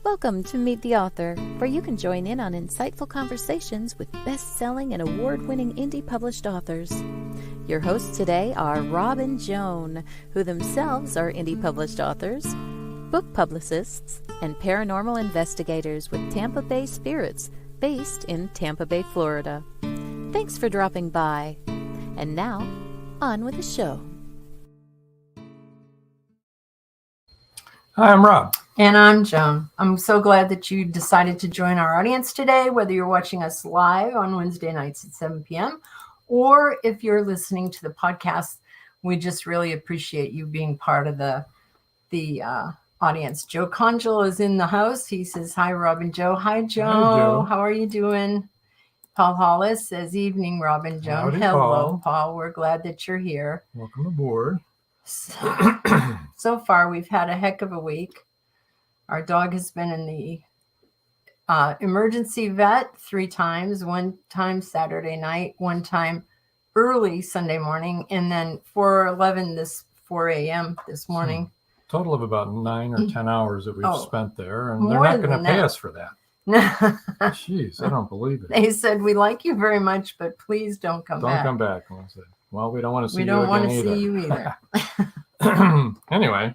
Welcome to Meet the Author, where you can join in on insightful conversations with best-selling and award-winning indie published authors. Your hosts today are Rob and Joan, who themselves are indie published authors, book publicists, and paranormal investigators with Tampa Bay Spirits, based in Tampa Bay, Florida. Thanks for dropping by. And now, on with the show. Hi, I'm Rob. And I'm Joan. I'm so glad that you decided to join our audience today, whether you're watching us live on Wednesday nights at 7 p.m. or if you're listening to the podcast. We just really appreciate you being part of the audience. Joe Conjal is in the house. He says, hi, Rob and Joe. Hi, Joe. Hi, Joe. How are you doing? Paul Hollis says, evening, Rob and Joan. Howdy, Hello, Paul. We're glad that you're here. Welcome aboard. So far, we've had a heck of a week. Our dog has been in the emergency vet 3 times, one time Saturday night, one time early Sunday morning, and then 4 a.m. this morning. Total of about 9 or 10 hours that we've spent there, and they're more not going to than pay that. us for that. Jeez, I don't believe it. They said, we like you very much, but please don't come back. Don't come back. And I said, well, we don't want to see We you don't again want to either. see you either. Anyway,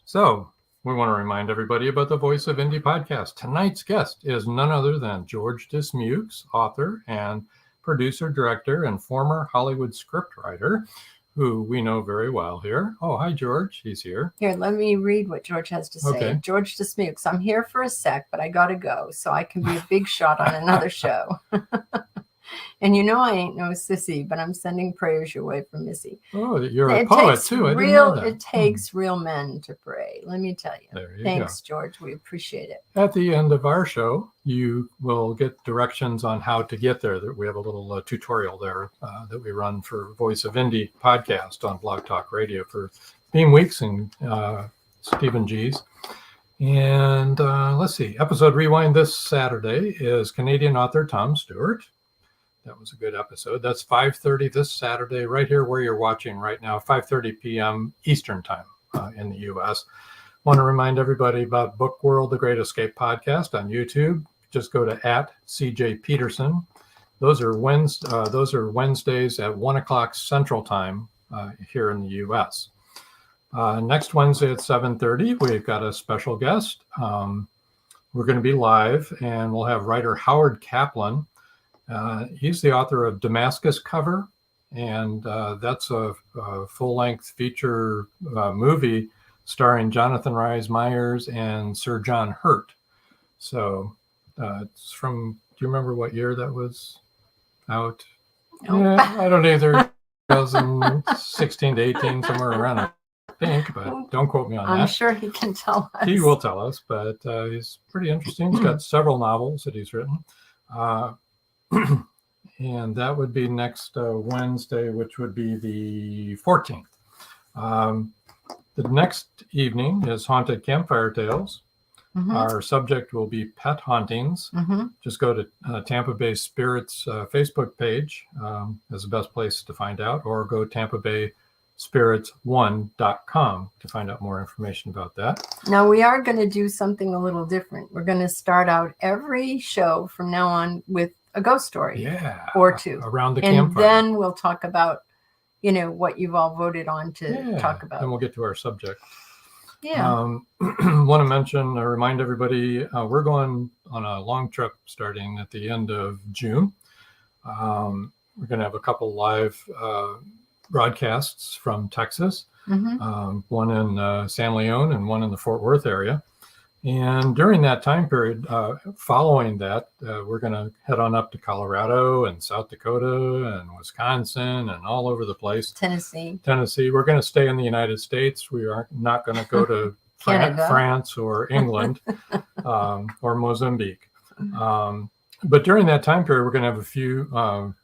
so we want to remind everybody about the Voice of Indie podcast. Tonight's guest is none other than George Dismukes, author and producer, director, and former Hollywood scriptwriter, who we know very well here. Oh, hi, George. He's here. Here, let me read what George has to say. Okay. George Dismukes, I'm here for a sec, but I got to go so I can be a big shot on another show. And you know I ain't no sissy, but I'm sending prayers your way from Missy. Oh, you're a poet, too. I didn't know that. It takes real men to pray. Let me tell you. There you Thanks, George. We appreciate it. At the end of our show, you will get directions on how to get there. We have a little tutorial there that we run for Voice of Indie podcast on Blog Talk Radio for Theme Weeks and Stephen G's. And let's see, episode rewind this Saturday is Canadian author Tom Stewart. That was a good episode. That's 5:30 this Saturday, right here where you're watching right now, 5:30 p.m. Eastern time in the U.S. Want to remind everybody about Book World, The Great Escape podcast on YouTube. Just go to @CJ Peterson. Those are Wednesdays at 1 o'clock Central Time here in the U.S. Next Wednesday at 7:30, we've got a special guest. We're going to be live, and we'll have writer Howard Kaplan. He's the author of Damascus Cover, and that's a full-length feature movie starring Jonathan Rhys Meyers and Sir John Hurt. So it's from, do you remember what year that was out? Nope. Yeah, I don't either. 2016 to 18, somewhere around, I think, but don't quote me on that. I'm sure he can tell us. He will tell us, but he's pretty interesting. He's got several novels that he's written. And that would be next Wednesday, which would be the 14th. The next evening is Haunted Campfire Tales. Mm-hmm. Our subject will be pet hauntings. Mm-hmm. Just go to Tampa Bay Spirits Facebook page as the best place to find out, or go tampabayspirits1.com to find out more information about that. Now, we are going to do something a little different. We're going to start out every show from now on with a ghost story or two around the and campfire. Then we'll talk about, what you've all voted on to talk about. Then we'll get to our subject. Yeah. Want to mention or remind everybody, we're going on a long trip starting at the end of June. We're going to have a couple live broadcasts from Texas, one in San Leon and one in the Fort Worth area. And during that time period, following that, we're going to head on up to Colorado and South Dakota and Wisconsin and all over the place. Tennessee. We're going to stay in the United States. We are not going to go to France or England or Mozambique. But during that time period, we're going to have a few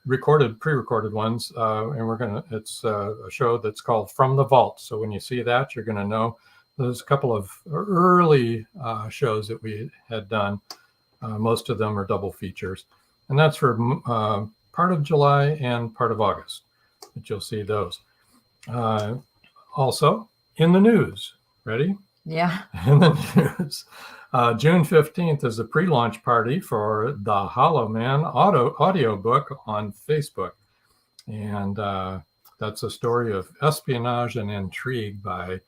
pre-recorded ones, and it's a show that's called From the Vault. So when you see that, you're going to know there's a couple of early shows that we had done. Most of them are double features, and that's for part of July and part of August, that you'll see those. Also, in the news, ready? Yeah. In the news, June 15th is a pre-launch party for the Hollow Man audio book on Facebook. And that's a story of espionage and intrigue by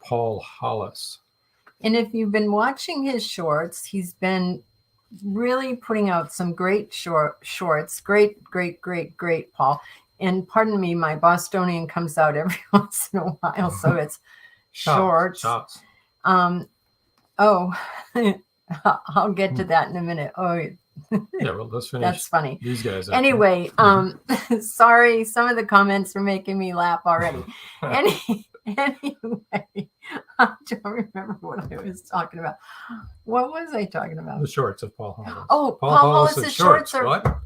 Paul Hollis. And if you've been watching his shorts, he's been really putting out some great shorts. Great, Paul. And pardon me, my Bostonian comes out every once in a while, so it's shorts. Shots. I'll get to that in a minute. Oh, yeah, well, let's finish. That's funny. These guys. Anyway, sorry, some of the comments are making me laugh already. Anyway, I don't remember what I was talking about. What was I talking about? The shorts of Paul Hollis. Oh, Paul Hollis's shorts are. What?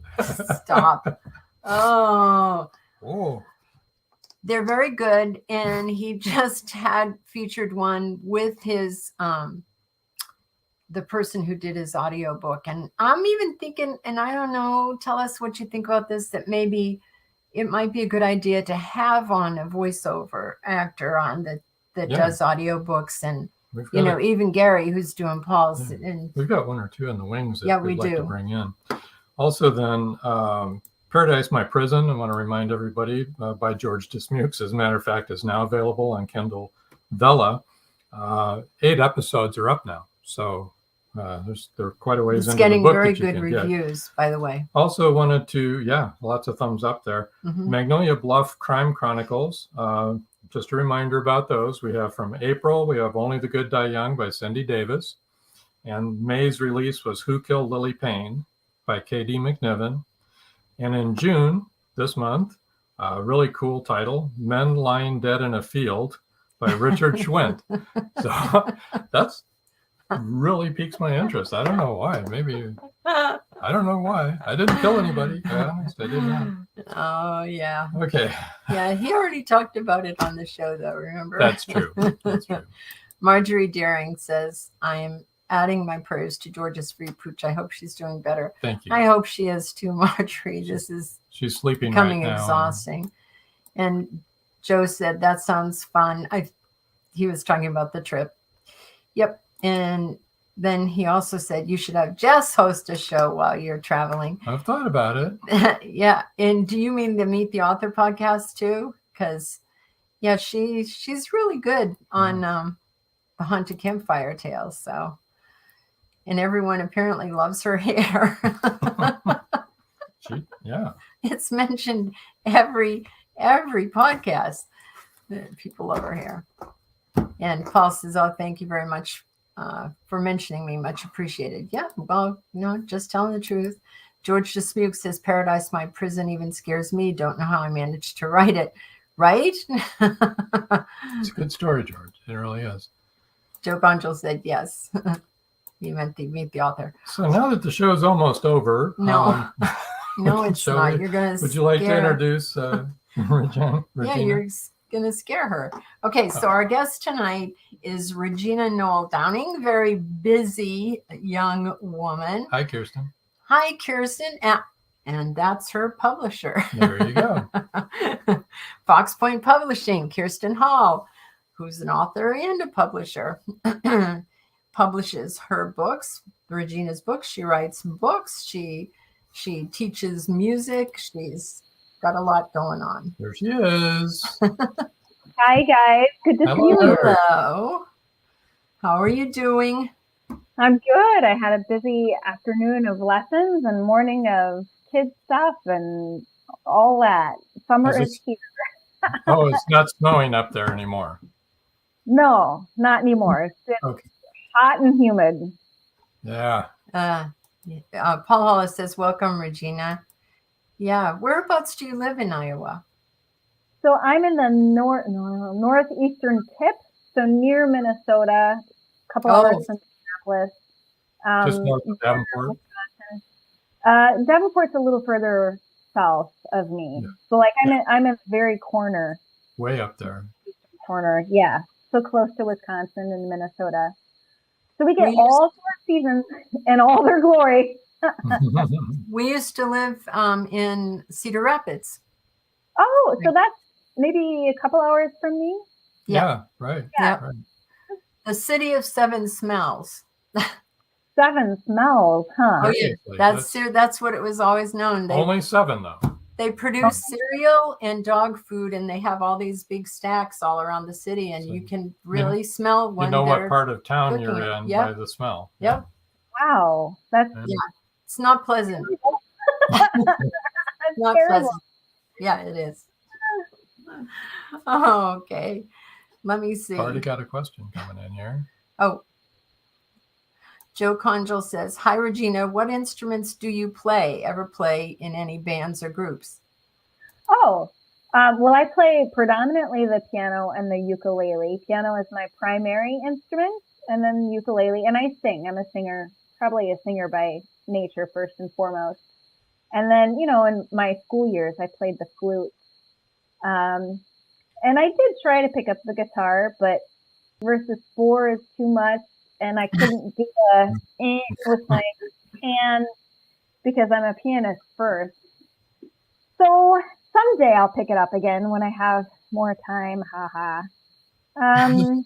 Stop. Oh. Oh. They're very good, and he just had featured one with his the person who did his audiobook. And I'm even thinking, and I don't know, tell us what you think about this, that maybe it might be a good idea to have on a voiceover actor on that does audiobooks, and even Gary, who's doing Paul's. Yeah. And we've got one or two in the wings that we'd like to bring in. Also then, Paradise My Prison, I want to remind everybody, by George Dismukes, as a matter of fact, is now available on Kindle Vella. 8 episodes are up now. So they're quite a ways into the book. It's getting very good reviews, by the way. Also wanted to, lots of thumbs up there. Mm-hmm. Magnolia Bluff Crime Chronicles. Just a reminder about those. We have from April, we have Only the Good Die Young by Cindy Davis. And May's release was Who Killed Lily Payne by K.D. McNiven. And in June, this month, a really cool title, Men Lying Dead in a Field by Richard Schwint. So that's really piques my interest. I don't know why. Maybe, I don't know why. I didn't kill anybody. To be honest, I did not. Oh, yeah. Okay. Yeah, he already talked about it on the show, though, remember? That's true. That's true. Marjorie Daring says, I am adding my prayers to George's free pooch. I hope she's doing better. Thank you. I hope she is too, Marjorie. She's sleeping becoming right now. Exhausting. And Joe said, that sounds fun. He was talking about the trip. Yep. And then he also said, you should have Jess host a show while you're traveling. I've thought about it. Yeah. And do you mean the Meet the Author podcast too? Because, she's really good on the Haunted Campfire Tales. So, and everyone apparently loves her hair. It's mentioned every podcast. People love her hair. And Paul says, oh, thank you very much for mentioning me. Much appreciated. Yeah, well, just telling the truth. George Dismuke says, Paradise My Prison even scares me. Don't know how I managed to write it. Right? It's a good story, George. It really is. Joe Bonjel said yes. You meant to meet the author. So now that the show's almost over. No, no, it's not. You're going to Would you like to introduce Regina? Yeah, you're going to scare her. Okay, so our guest tonight is Regina Noel Downing, very busy young woman. Hi, Kirsten. Hi, Kirsten. And that's her publisher. There you go. Fox Point Publishing, Kirsten Hall, who's an author and a publisher. Publishes her books, Regina's books. She writes books. She teaches music. She's got a lot going on. There she is. Hi, guys. Good to see you. Hello. How are you doing? I'm good. I had a busy afternoon of lessons and morning of kids stuff and all that. Summer is here. Oh, it's not snowing up there anymore. No, not anymore. It's been hot and humid. Yeah. Paul Hollis says, welcome, Regina. Yeah. Whereabouts do you live in Iowa? So I'm in the northeastern tip, so near Minnesota, a couple hours from Minneapolis. Just north of Davenport? Davenport's a little further south of me. Yeah. So I'm in the very corner. Way up there. Corner, yeah. So close to Wisconsin and Minnesota. So we get all 4 seasons in all their glory. We used to live in Cedar Rapids. Oh, so that's maybe a couple hours from me? Yeah, right. Yeah. Right. The City of Seven Smells. Seven smells, huh? Oh yeah, Seriously, that's what it was always known. only 7 though. They produce cereal and dog food, and they have all these big stacks all around the city, and So you can really smell when You know they're what part of town cooking you're it. in Yep. by the smell. Yep. Wow, that's Yeah. Yeah. It's not pleasant. Not terrible. pleasant. Yeah, it is. Oh, okay. Let me see. Already got a question coming in here. Oh, Joe Conjal says, "Hi, Regina. What instruments do you play? Ever play in any bands or groups?" Oh, well, I play predominantly the piano and the ukulele. Piano is my primary instrument, and then ukulele. And I sing. I'm a singer, probably a singer by nature first and foremost. And then, in my school years, I played the flute. And I did try to pick up the guitar, but versus 4 is too much, and I couldn't do a with my hand because I'm a pianist first. So someday I'll pick it up again when I have more time. Haha. Bands?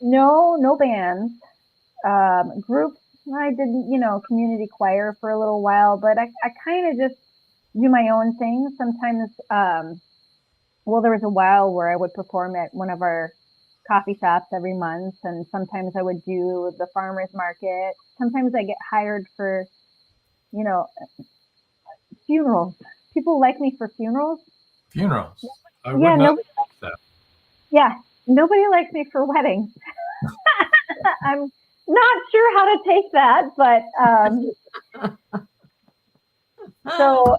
No bands. Groups? I did, community choir for a little while, but I kind of just do my own thing. Sometimes, there was a while where I would perform at one of our coffee shops every month, and sometimes I would do the farmers market. Sometimes I get hired for, funerals. People like me for funerals. Funerals. I would Yeah, not nobody like that. Yeah, nobody likes me for weddings. I'm not sure how to take that, but so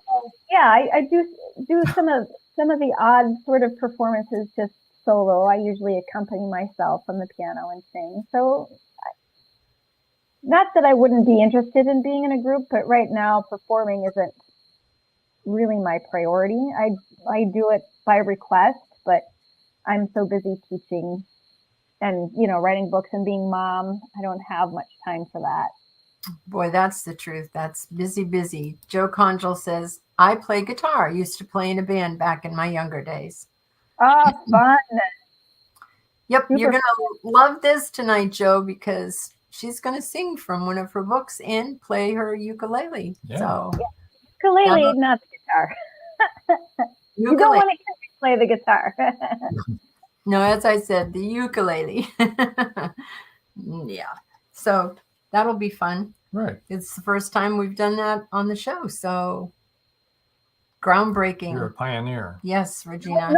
yeah, I do some of the odd sort of performances just solo. I usually accompany myself on the piano and sing. So not that I wouldn't be interested in being in a group, but right now performing isn't really my priority. I do it by request, but I'm so busy teaching and, writing books and being mom. I don't have much time for that. Boy, that's the truth. That's busy. Joe Conjal says, "I play guitar. Used to play in a band back in my younger days." Oh, fun. Yep, Super you're going to love this tonight, Joe, because she's going to sing from one of her books and play her ukulele. Yeah. So, ukulele, not the guitar. You don't want to hear me play the guitar. No, as I said, the ukulele. Yeah. So that'll be fun. Right. It's the first time we've done that on the show. So groundbreaking. You're a pioneer. Yes, Regina.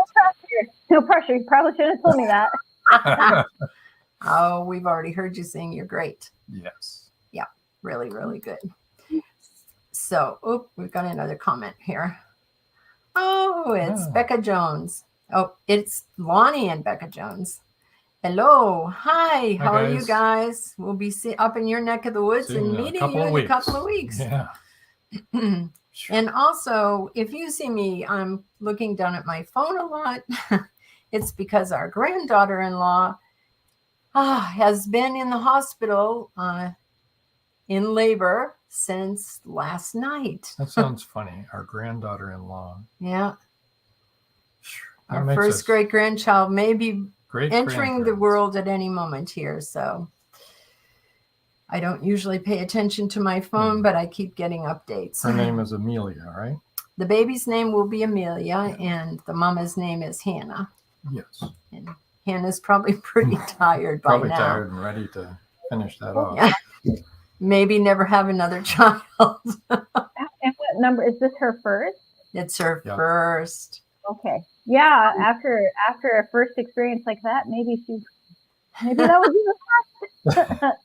No pressure. You probably shouldn't have told me that. Oh, we've already heard you sing. You're great. Yes. Yeah. Really, really good. So, we've got another comment here. Oh, it's Becca Jones. Oh, it's Lonnie and Becca Jones. Hello. Hi. How are you guys? We'll be up in your neck of the woods and meeting you in a couple of weeks. Yeah. And also, if you see me, I'm looking down at my phone a lot. It's because our granddaughter-in-law has been in the hospital in labor since last night. That sounds funny. Our granddaughter-in-law. Yeah. Our first great-grandchild may be entering the world at any moment here. So I don't usually pay attention to my phone, but I keep getting updates. Her name is Amelia, right? The baby's name will be Amelia, and the mama's name is Hannah. Yes. And Hannah's probably pretty tired by Probably now. tired and ready to finish that off. Yeah. Maybe never have another child. And what number is this? Her first? It's her first. Okay. Yeah. After a first experience like that, maybe that would be the last.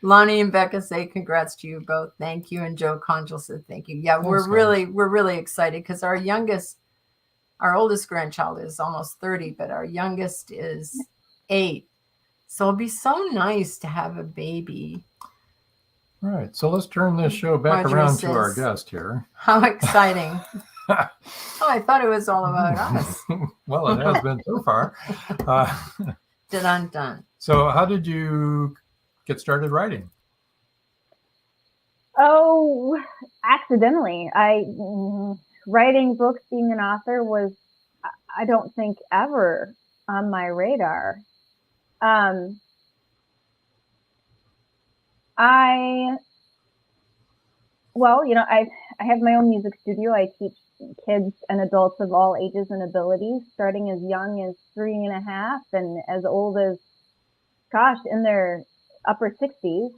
Lonnie and Becca say congrats to you both. Thank you. And Joe Conjal said thank you. Yeah, we're really excited because our oldest grandchild is almost 30, but our youngest is 8. So it'll be so nice to have a baby. All right. So let's turn this show back around to our guest here. How exciting. Oh, I thought it was all about us. Well, it has been so far. Dun-dun-dun. So how did you get started writing? Oh, accidentally. Writing books, being an author was, I don't think, ever on my radar. I I have my own music studio. I teach kids and adults of all ages and abilities, starting as young as 3.5 and as old as, gosh, in their upper 60s.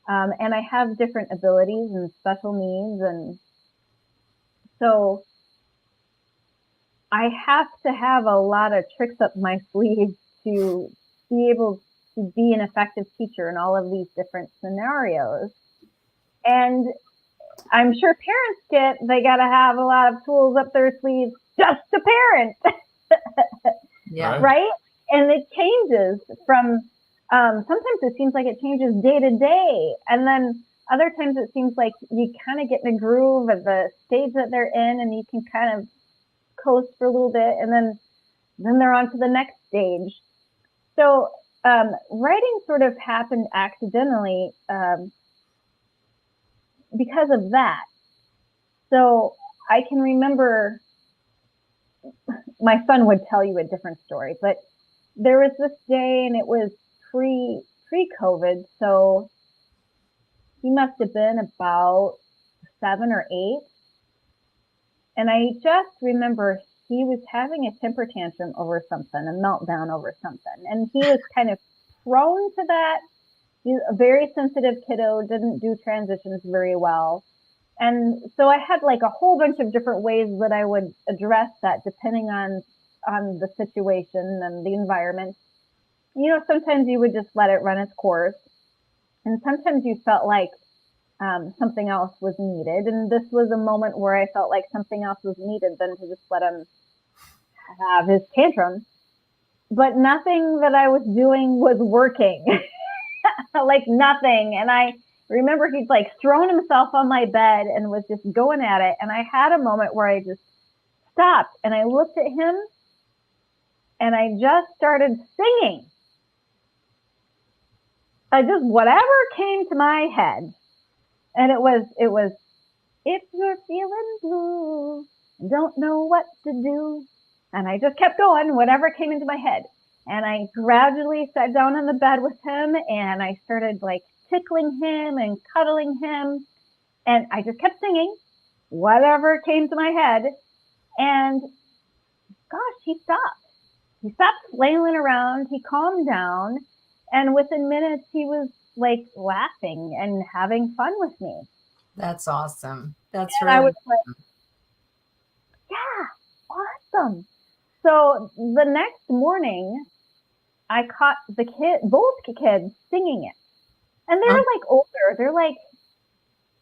And I have different abilities and special needs. And so I have to have a lot of tricks up my sleeve to be able to be an effective teacher in all of these different scenarios. And I'm sure parents they got to have a lot of tools up their sleeves just to parent. Yeah. Right? And it changes from, sometimes it seems like it changes day to day. And then other times it seems like you kind of get in a groove of the stage that they're in and you can kind of coast for a little bit. And then they're on to the next stage. So writing sort of happened accidentally because of that. So I can remember, my son would tell you a different story, but there was this day and it was pre-COVID. So he must have been about 7 or 8. And I just remember he was having a temper tantrum over something, a meltdown over something. And he was kind of prone to that. He's a very sensitive kiddo, didn't do transitions very well. And so I had like a whole bunch of different ways that I would address that depending on the situation and the environment. Sometimes you would just let it run its course. And sometimes you felt like something else was needed. And this was a moment where I felt like something else was needed than to just let him have his tantrum. But nothing that I was doing was working. Like nothing. And I remember he'd like thrown himself on my bed and was just going at it. And I had a moment where I just stopped and I looked at him and I just started singing. Whatever came to my head. And it was, if you're feeling blue, don't know what to do. And I just kept going, whatever came into my head. And I gradually sat down on the bed with him and I started like tickling him and cuddling him. And I just kept singing whatever came to my head. And gosh, he stopped. He stopped flailing around. He calmed down. And within minutes, he was like laughing and having fun with me. That's awesome. That's and really I was like, yeah, awesome. So the next morning, I caught both kids singing it. And they're like older. They're like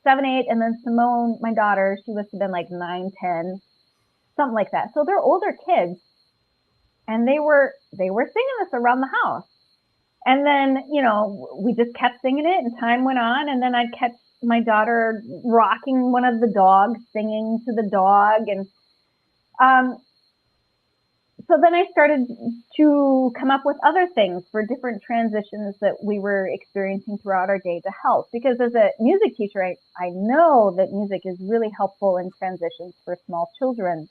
7, 8. And then Simone, my daughter, she must have been like 9, 10, something like that. So they're older kids. And they were singing this around the house. And then, we just kept singing it and time went on. And then I'd catch my daughter rocking one of the dogs, singing to the dog. And so then I started to come up with other things for different transitions that we were experiencing throughout our day to help. Because as a music teacher, I know that music is really helpful in transitions for small children.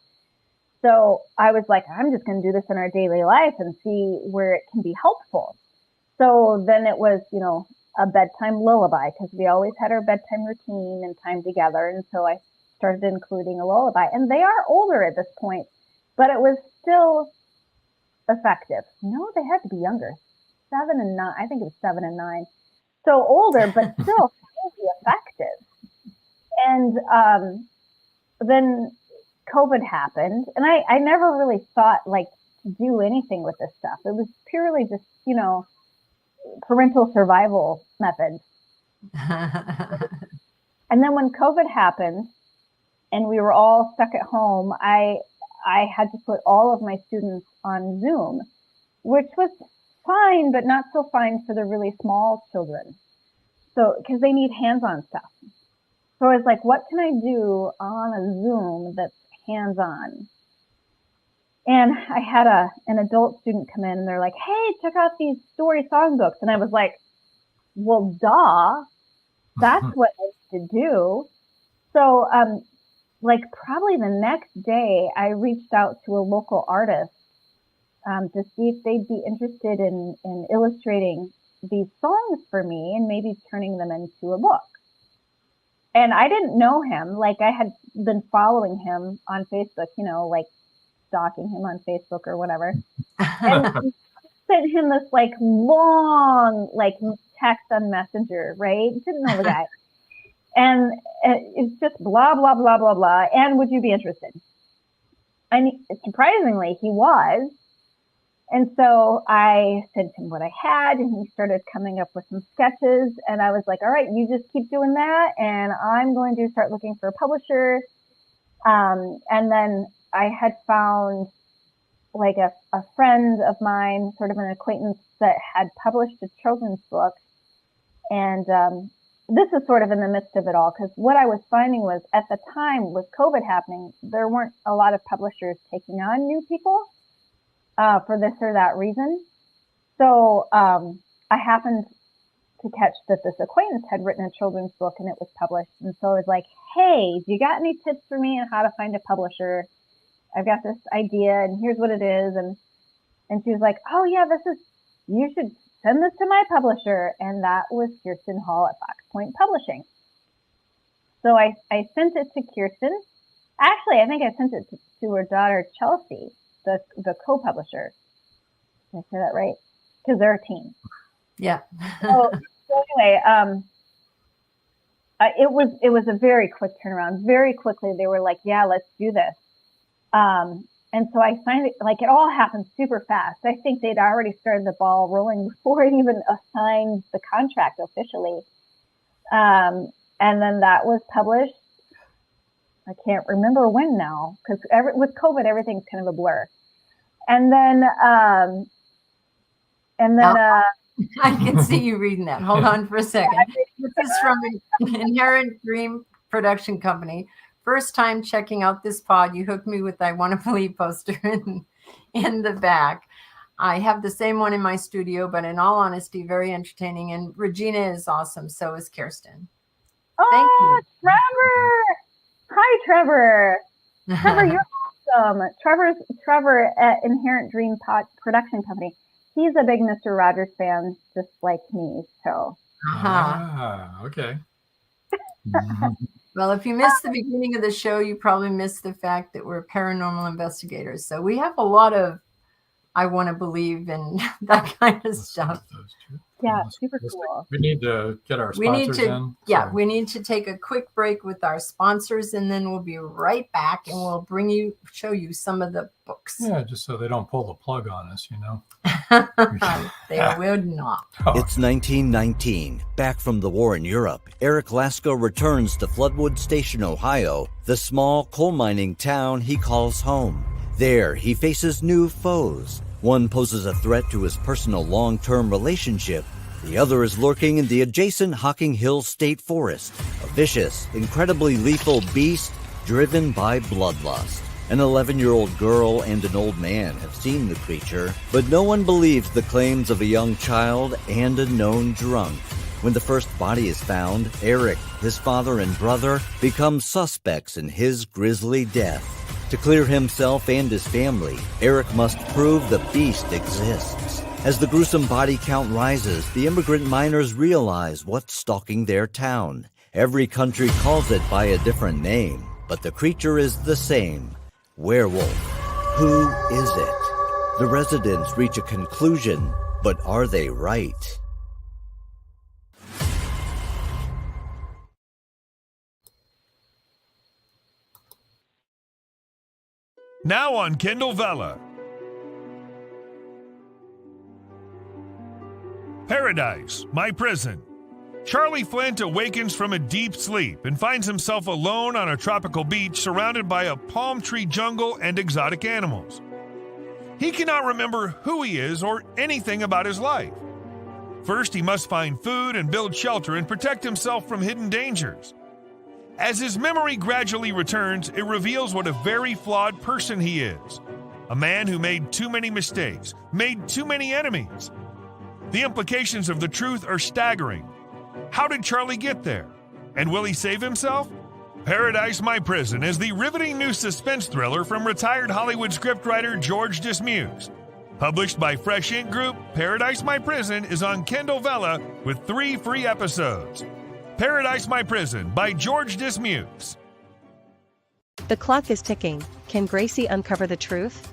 So I was like, I'm just going to do this in our daily life and see where it can be helpful. So then it was, a bedtime lullaby, because we always had our bedtime routine and time together. And so I started including a lullaby. And they are older at this point, but it was still effective. No, they had to be younger. 7 and 9. I think it was 7 and 9. So older, but still really effective. And then COVID happened. And I never really thought like to do anything with this stuff. It was purely just, parental survival methods. And then when COVID happened and we were all stuck at home, I had to put all of my students on Zoom, which was fine, but not so fine for the really small children. So, because they need hands-on stuff. So I was like, what can I do on a Zoom that's hands-on? And I had an adult student come in and they're like, hey, check out these story songbooks. And I was like, well, duh, that's what I used to do. So, like probably the next day I reached out to a local artist to see if they'd be interested in illustrating these songs for me and maybe turning them into a book. And I didn't know him. Like, I had been following him on Facebook, you know, like stalking him on Facebook or whatever. And sent him this like long like text on Messenger, right? Didn't know the guy. And it's just blah, blah, blah, blah, blah. And would you be interested? And surprisingly, he was. And so I sent him what I had, and he started coming up with some sketches. And I was like, all right, you just keep doing that, and I'm going to start looking for a publisher. And then I had found like a friend of mine, sort of an acquaintance, that had published a children's book. And this is sort of in the midst of it all, because what I was finding was, at the time with COVID happening, there weren't a lot of publishers taking on new people for this or that reason. So I happened to catch that this acquaintance had written a children's book and it was published. And so I was like, hey, do you got any tips for me on how to find a publisher? I've got this idea and here's what it is. And she was like, oh yeah, you should send this to my publisher. And that was Kirsten Hall at Fox Point Publishing. So I sent it to Kirsten. Actually, I think I sent it to her daughter, Chelsea, the co-publisher. Did I say that right? Because they're a team. Yeah. so anyway, it was a very quick turnaround. Very quickly, they were like, yeah, let's do this. And so I signed it, like it all happened super fast. I think they'd already started the ball rolling before I even assigned the contract officially. And then that was published. I can't remember when now, because with COVID, everything's kind of a blur. And then I can see you reading that. Hold on for a second. This is from Inherent Dream Production Company. First time checking out this pod, you hooked me with I Want to Believe poster in the back. I have the same one in my studio, but in all honesty, very entertaining. And Regina is awesome. So is Kirsten. Oh, thank you. Trevor. Hi, Trevor. Trevor, you're awesome. Trevor at Inherent Dream Production Company. He's a big Mr. Rogers fan, just like me. So. Okay. Well, if you missed the beginning of the show, you probably missed the fact that we're paranormal investigators. So we have a lot of I want to believe in that kind of stuff. Yeah, super cool. We need to get our sponsors in. Yeah, we need to take a quick break with our sponsors, and then we'll be right back, and we'll show you some of the books. Yeah, just so they don't pull the plug on us, you know. They would not. It's 1919. Back from the war in Europe, Eric Lasko returns to Floodwood Station, Ohio, the small coal mining town he calls home. There, he faces new foes. One poses a threat to his personal long-term relationship. The other is lurking in the adjacent Hocking Hills State Forest, a vicious, incredibly lethal beast driven by bloodlust. An 11-year-old girl and an old man have seen the creature, but no one believes the claims of a young child and a known drunk. When the first body is found, Eric, his father and brother, become suspects in his grisly death. To clear himself and his family, Eric must prove the beast exists. As the gruesome body count rises, the immigrant miners realize what's stalking their town. Every country calls it by a different name, but the creature is the same. Werewolf. Who is it? The residents reach a conclusion, but are they right? Now on Kindle Vella. Paradise, My Prison. Charlie Flint awakens from a deep sleep and finds himself alone on a tropical beach surrounded by a palm tree jungle and exotic animals. He cannot remember who he is or anything about his life. First, he must find food and build shelter and protect himself from hidden dangers. As his memory gradually returns, it reveals what a very flawed person he is. A man who made too many mistakes, made too many enemies. The implications of the truth are staggering. How did Charlie get there? And will he save himself? Paradise, My Prison is the riveting new suspense thriller from retired Hollywood scriptwriter George Dismuse. Published by Fresh Ink Group, Paradise My Prison is on Kindle Vella with 3 free episodes. Paradise My Prison by George Dismukes. The clock is ticking. Can Gracie uncover the truth?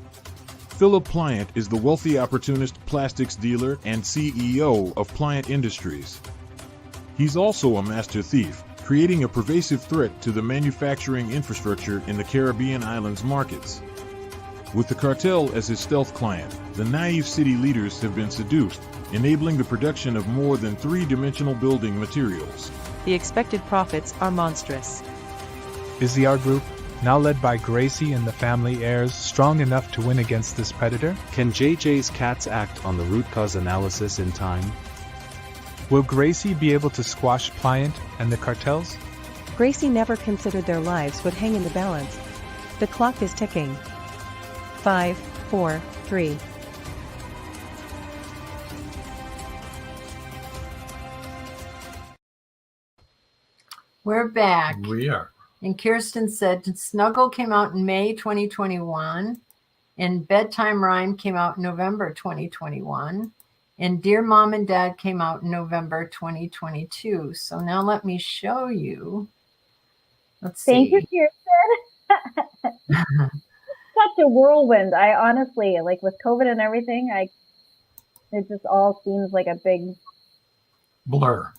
Philip Pliant is the wealthy opportunist plastics dealer and CEO of Pliant Industries. He's also a master thief, creating a pervasive threat to the manufacturing infrastructure in the Caribbean islands markets. With the cartel as his stealth client, the naive city leaders have been seduced, enabling the production of more than 3-dimensional building materials. The expected profits are monstrous. Is the art group, now led by Gracie and the family heirs, strong enough to win against this predator? Can JJ's cats act on the root cause analysis in time? Will Gracie be able to squash Pliant and the cartels? Gracie never considered their lives would hang in the balance. The clock is ticking. 5, 4, 3. We're back. We are. And Kirsten said Snuggle came out in May 2021, and Bedtime Rhyme came out in November 2021, and Dear Mom and Dad came out in November 2022. So now let me show you. Let's see. Thank you, Kirsten. Such a whirlwind. I honestly, like with COVID and everything, it just all seems like a big Blur.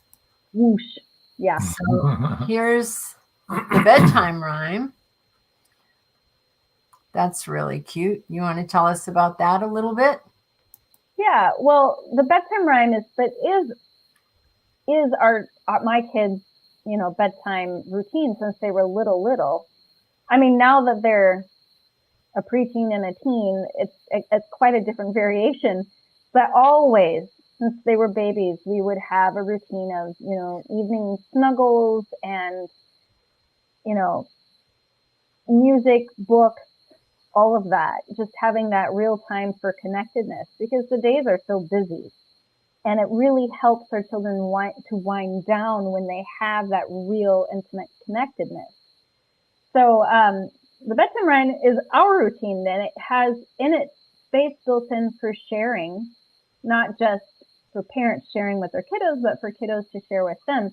whoosh. Yeah. So here's the Bedtime Rhyme. That's really cute. You want to tell us about that a little bit? Yeah. Well, the Bedtime Rhyme is my kids' bedtime routine since they were little. I mean, now that they're a preteen and a teen, it's quite a different variation. But always, since they were babies, we would have a routine of, evening snuggles and, music, books, all of that. Just having that real time for connectedness, because the days are so busy. And it really helps our children to wind down when they have that real intimate connectedness. So, the bedtime rhyme is our routine, and it has in it space built in for sharing, not just for parents sharing with their kiddos, but for kiddos to share with them.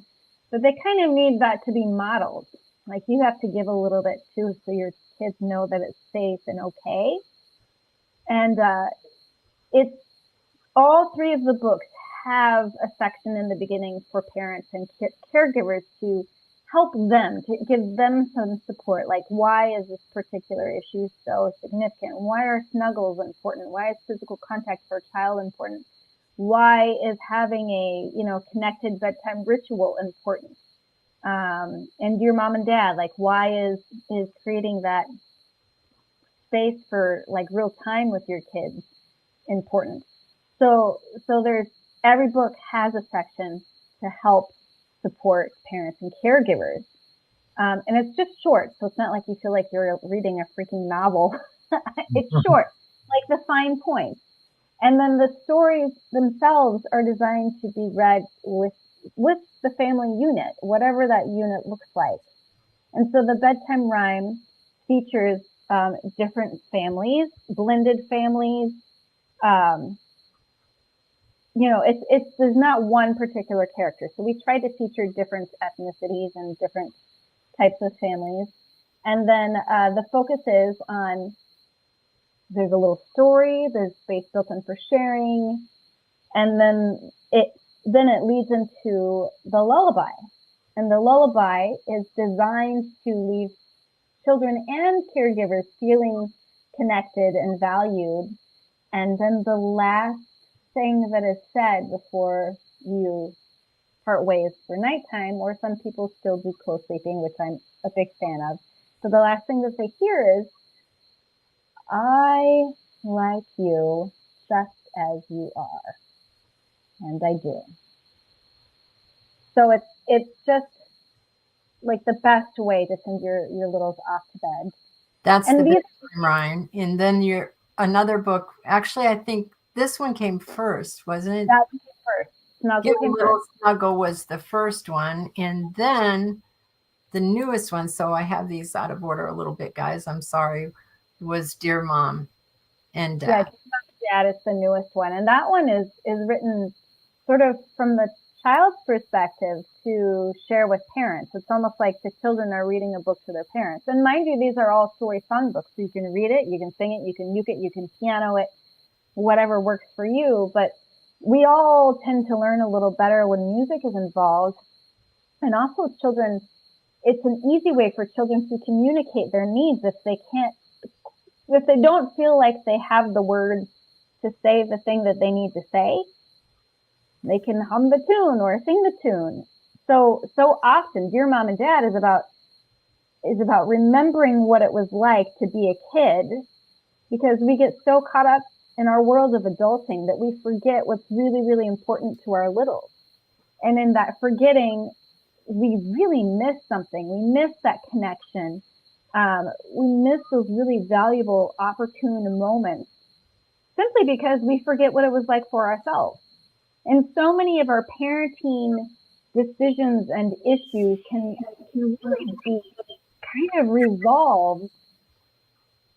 But they kind of need that to be modeled. Like you have to give a little bit too, so your kids know that it's safe and okay. And it's all 3 of the books have a section in the beginning for parents and caregivers to help them, to give them some support. Like, why is this particular issue so significant? Why are snuggles important? Why is physical contact for a child important? Why is having a, connected bedtime ritual important? And Dear Mom and Dad, like, why is creating that space for like real time with your kids important? So there's, every book has a section to help support parents and caregivers. And it's just short, so it's not like you feel like you're reading a freaking novel. It's short, like the fine points. And then the stories themselves are designed to be read with the family unit, whatever that unit looks like. And so the Bedtime Rhyme features different families, blended families. There's not one particular character. So we try to feature different ethnicities and different types of families. And then the focus is on, there's a little story, there's space built in for sharing, and then it leads into the lullaby. And the lullaby is designed to leave children and caregivers feeling connected and valued. And then the last thing that is said before you part ways for nighttime, or some people still do close sleeping, which I'm a big fan of. So the last thing that they hear is, I like you just as you are. And I do. So it's just like the best way to send your littles off to bed. That's the Bedtime Rhyme. And then another book, actually, I think this one came first, wasn't it? That came first. Snuggle was the first one. And then the newest one, so I have these out of order a little bit, guys. I'm sorry, was Dear Mom and Dad. Dad, it's the newest one. And that one is written sort of from the child's perspective to share with parents. It's almost like the children are reading a book to their parents. And mind you, these are all story song books. So you can read it, you can sing it, you can uke it, you can piano it, whatever works for you. But we all tend to learn a little better when music is involved. And also children, it's an easy way for children to communicate their needs if they don't feel like they have the words to say the thing that they need to say. They can hum the tune or sing the tune. So often, Dear Mom and Dad is about remembering what it was like to be a kid, because we get so caught up in our world of adulting that we forget what's really, really important to our littles. And in that forgetting, we really miss something. We miss that connection. We miss those really valuable, opportune moments simply because we forget what it was like for ourselves. And so many of our parenting decisions and issues can really be kind of resolved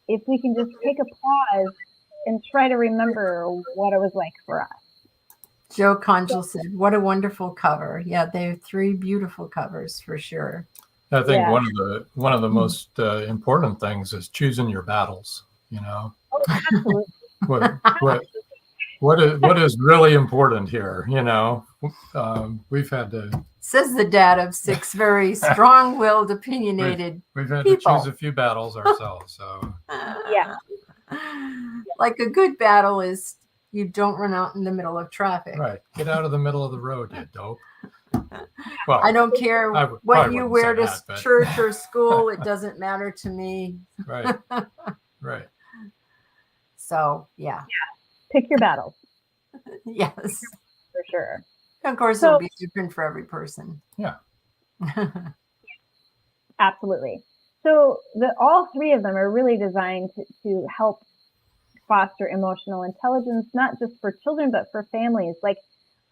if we can just take a pause and try to remember what it was like for us. Joe Conjal said, what a wonderful cover. Yeah, they have 3 beautiful covers for sure. I think one of the most important things is choosing your battles. You know, what is really important here? You know, we've had to. Says the dad of 6 very strong-willed, opinionated We've had people. to choose a few battles ourselves. So yeah, like a good battle is you don't run out in the middle of traffic. right, get out of the middle of the road, you dope. Well, I don't care what you wear to but... church or school. It doesn't matter to me. Right. Right. So, yeah. Pick your battles. Yes. For sure. Of course, it'll be different for every person. Yeah. Absolutely. So all 3 of them are really designed to help foster emotional intelligence, not just for children, but for families. Like,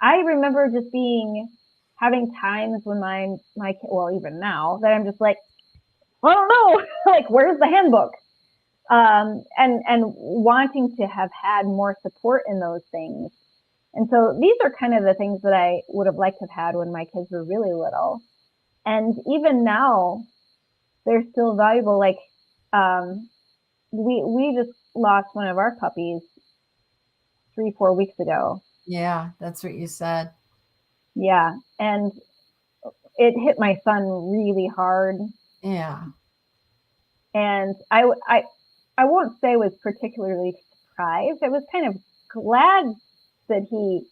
I remember just having times when my well, even now, that I'm just like, I don't know, like, where's the handbook? And wanting to have had more support in those things. And so these are kind of the things that I would have liked to have had when my kids were really little. And even now, they're still valuable. Like, we just lost one of our puppies 3-4 weeks ago. Yeah, that's what you said. Yeah. And it hit my son really hard. Yeah. And I won't say was particularly surprised. I was kind of glad that it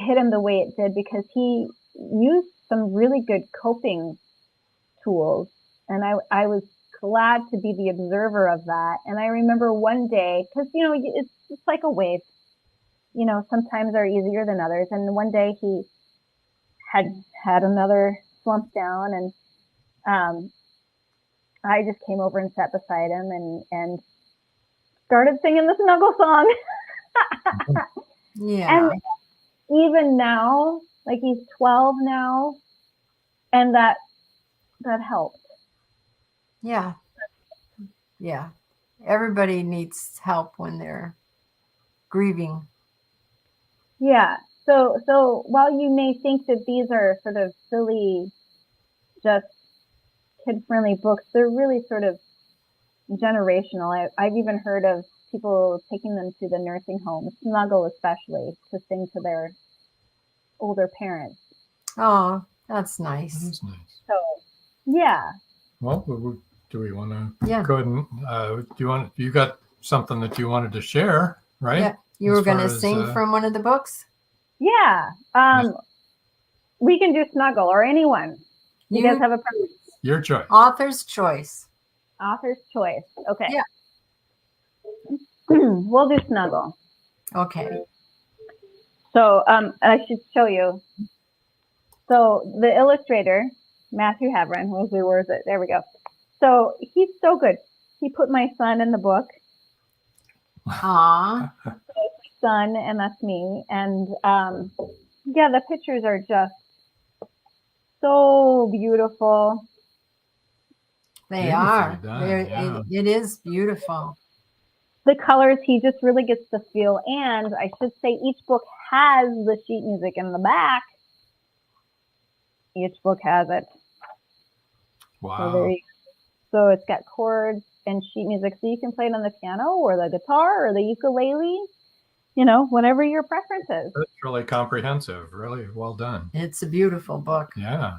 hit him the way it did, because he used some really good coping tools. And I was glad to be the observer of that. And I remember one day, because, you know, it's like a wave, you know, sometimes are easier than others. And one day he had another slump down, and I just came over and sat beside him and started singing the snuggle song. Yeah. And even now, like, he's 12 now, and that helped. Yeah. Yeah. Everybody needs help when they're grieving. Yeah. So while you may think that these are sort of silly, just kid-friendly books, they're really sort of generational. I've even heard of people taking them to the nursing home, Snuggle especially, to sing to their older parents. Oh, that's nice. That is nice. So, yeah. Well, do we want to Yeah. go ahead and you got something that you wanted to share, right? Yeah. You were going to sing from one of the books? Yeah. We can do Snuggle, or anyone. You guys have a preference? Your choice. Author's choice. Author's choice. Okay. Yeah. We'll do Snuggle. Okay. So I should show you. So the illustrator, Matthew Havron, where is it? There we go. So he's so good. He put my son in the book. Aww. Son, and that's me. And yeah, the pictures are just so beautiful. They are. It is beautiful. the colors, he just really gets the feel. And I should say each book has the sheet music in the back. Each book has it. Wow. So it's got chords and sheet music, so you can play it on the piano or the guitar or the ukulele, whatever your preference is. That's really comprehensive. Really well done. It's a beautiful book. Yeah.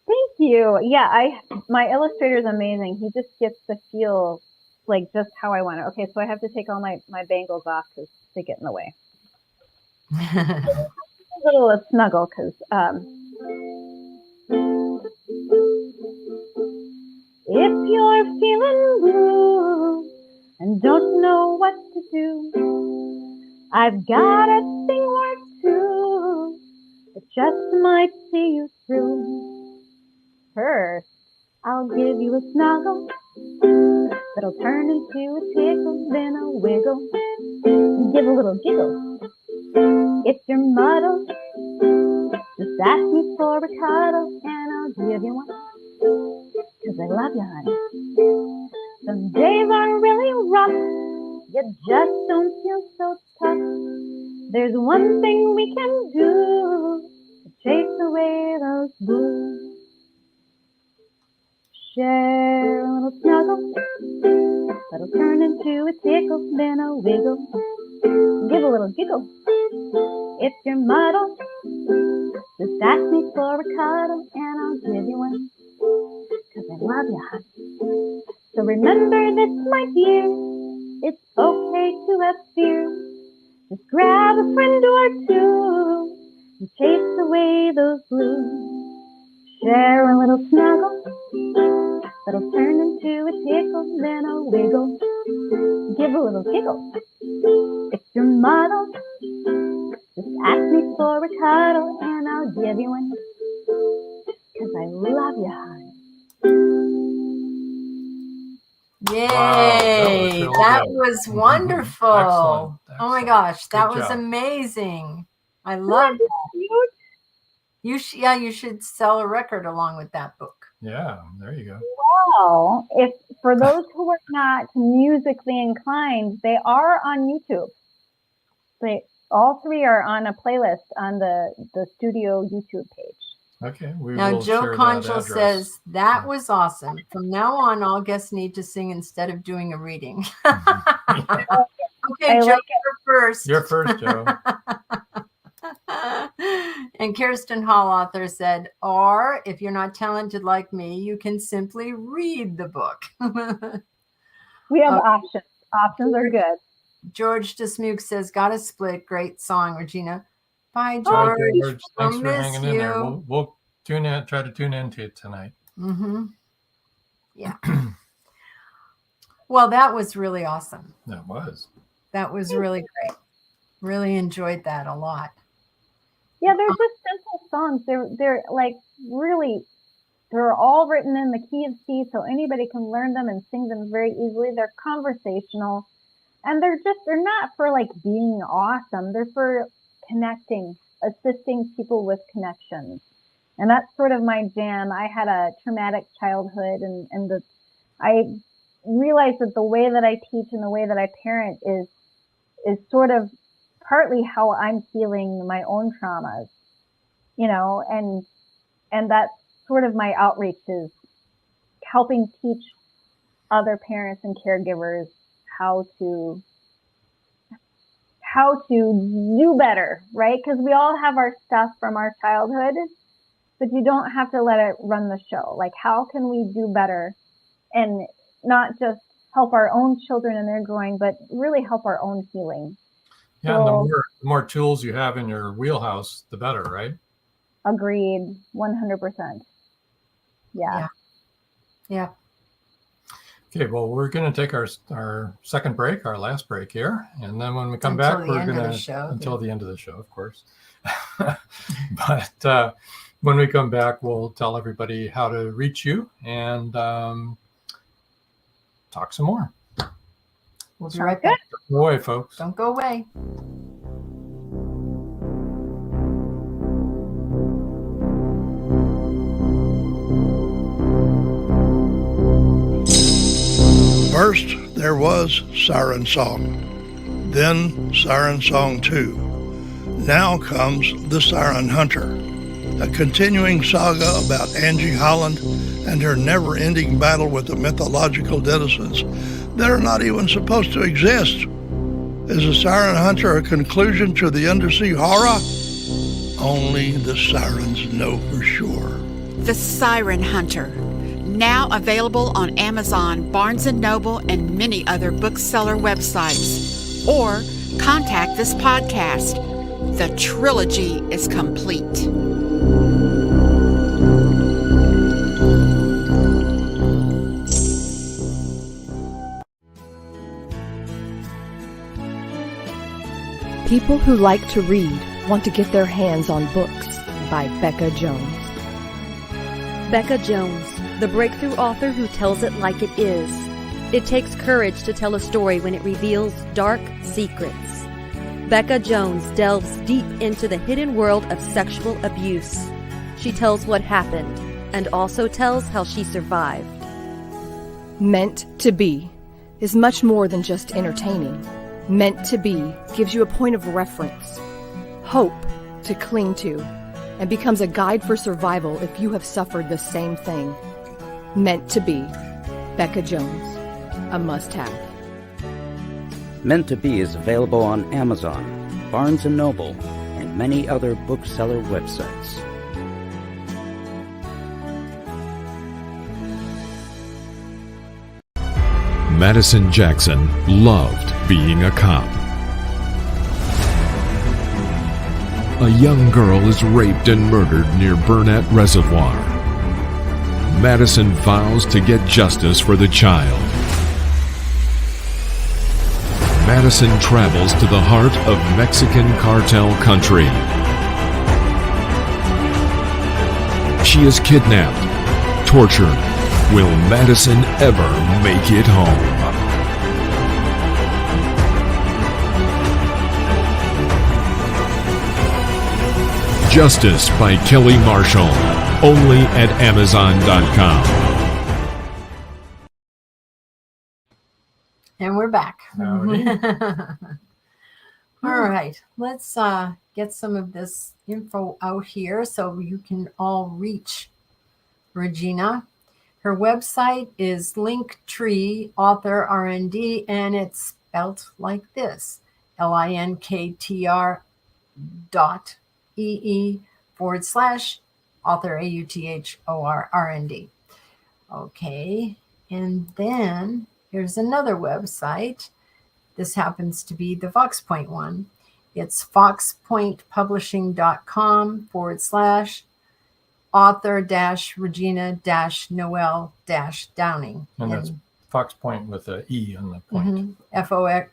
Thank you. Yeah, my illustrator is amazing. He just gets the feel like just how I want it. Okay, so I have to take all my bangles off because they get in the way. A little snuggle because if you're feeling blue and don't know what to do, I've got a thing or two that just might see you through. First, I'll give you a snuggle that'll turn into a tickle, then a wiggle, and give a little giggle. If you're muddled, just ask me for a cuddle, and I'll give you one, 'cause I love you, honey. Some days are really rough, you just don't feel so tough. There's one thing we can do to chase away those blues. Share a little snuggle that'll turn into a tickle, then a wiggle, give a little giggle. If you're muddled, just ask me for a cuddle, and I'll give you one, 'cause I love you, honey. So remember this, my dear, it's okay to have fear. Just grab a friend or two and chase away those blues. Share a little snuggle that'll turn into a tickle, then a wiggle, give a little giggle. If you're muddled, just ask me for a cuddle, and I'll give you one, 'cause I love you, honey. Yay! Wow, that really was good. wonderful. Excellent. Oh my gosh, that Good was job. amazing. I love it. You should sell a record along with that book. Yeah, there you go. Well, if for those who are not musically inclined, they are on YouTube. All three are on a playlist on the studio YouTube page. Okay. We Now, will Joe share that Conchel address. says, that was awesome. From now on, all guests need to sing instead of doing a reading. Okay, I Joe, like it. you're first. You're first, Joe. And Kirsten Hall author said, or if you're not talented like me, you can simply read the book. We have options. Options are good. George Dismuke says, got a split. Great song, Regina. Bye, Bye, George. George. We'll Thanks for miss hanging in there. you. We'll try to tune into it tonight. Mm-hmm. Yeah. Well, that was really awesome. That was. That was really great. Really enjoyed that a lot. Yeah, they're just simple songs. They're like really, they're all written in the key of C, so anybody can learn them and sing them very easily. They're conversational, and they're not for like being awesome. They're for connecting, assisting people with connections. And that's sort of my jam. I had a traumatic childhood, and I realized that the way that I teach and the way that I parent is sort of partly how I'm healing my own traumas, and that's sort of my outreach, is helping teach other parents and caregivers how to do better, right? Because we all have our stuff from our childhood, but you don't have to let it run the show. Like, how can we do better and not just help our own children in their growing, but really help our own healing? Yeah, and the more tools you have in your wheelhouse, the better, right? Agreed, 100%. Yeah. Yeah. Okay, well, we're going to take our second break, our last break here. And then when we come Until back, the we're end of going the to, show, until the end of the show, of course. But when we come back, we'll tell everybody how to reach you and talk some more. We'll be right back. Don't go away, folks. Don't go away. First, there was Siren Song, then Siren Song 2. Now comes The Siren Hunter, a continuing saga about Angie Holland and her never-ending battle with the mythological denizens that are not even supposed to exist. Is The Siren Hunter a conclusion to the undersea horror? Only the sirens know for sure. The Siren Hunter, now available on Amazon, Barnes & Noble, and many other bookseller websites. Or contact this podcast. The trilogy is complete. People who like to read want to get their hands on books by Becca Jones. Becca Jones, the breakthrough author who tells it like it is. It takes courage to tell a story when it reveals dark secrets. Becca Jones delves deep into the hidden world of sexual abuse. She tells what happened and also tells how she survived. Meant to Be is much more than just entertaining. Meant to Be gives you a point of reference, hope to cling to, and becomes a guide for survival if you have suffered the same thing. Meant to Be, Becca Jones, a must-have. Meant to Be is available on Amazon, Barnes & Noble, and many other bookseller websites. Madison Jackson loved being a cop. A young girl is raped and murdered near Burnett Reservoir. Madison vows to get justice for the child. Madison travels to the heart of Mexican cartel country. She is kidnapped, tortured. Will Madison ever make it home? Justice by Kelly Marshall, only at Amazon.com. And we're back. Howdy. All right, let's get some of this info out here so you can all reach Regina. Her website is Linktree Author R&D, and it's spelled like this: linktr.ee/author AUTHOR Okay, and then here's another website. This happens to be the Fox Point one. It's foxpointpublishing.com/author-Regina-Noel-Downing. And that's Fox Point with an E on the point. FOXPOINTE.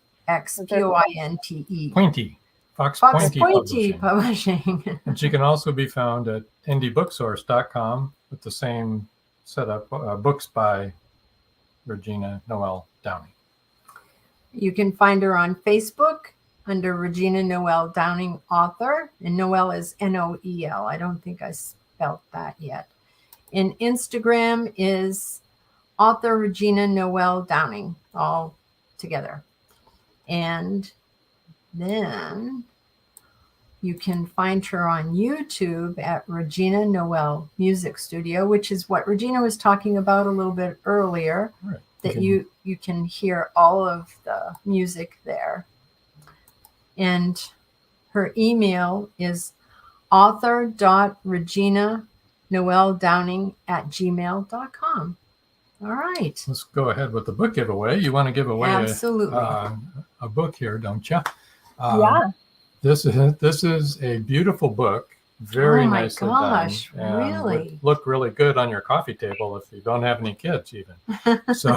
Pointy. Fox Pointy Publishing. And she can also be found at indiebooksource.com with the same setup, books by Regina Noel Downing. You can find her on Facebook under Regina Noel Downing Author, and Noel is Noel. I don't think I spelled that yet. And Instagram is Author Regina Noel Downing, all together. And then you can find her on YouTube at Regina Noel Music Studio, which is what Regina was talking about a little bit earlier, right. That you can hear all of the music there. And her email is author.reginanoeldowning@gmail.com. All right. Let's go ahead with the book giveaway. You want to give away Absolutely. A book here, don't you? Yeah. This is a beautiful book, very nicely done. And really? Would look really good on your coffee table if you don't have any kids even. So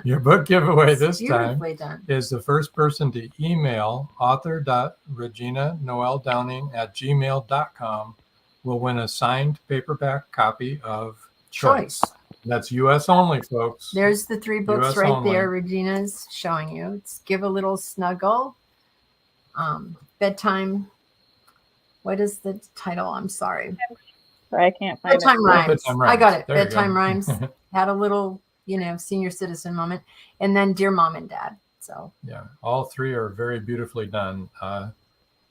your book giveaway this time is the first person to email author.reginanoeldowning@gmail.com will win a signed paperback copy of Choice. That's U.S. only, folks. There's the 3 books US right only. there Regina's showing you. It's Give a Little Snuggle, Bedtime. What is the title? I'm sorry. Sorry, I can't find Bedtime it. Rhymes. Bedtime Rhymes. I got it. There you Bedtime go. Rhymes. Had a little senior citizen moment, and then Dear Mom and Dad. So yeah, all three are very beautifully done.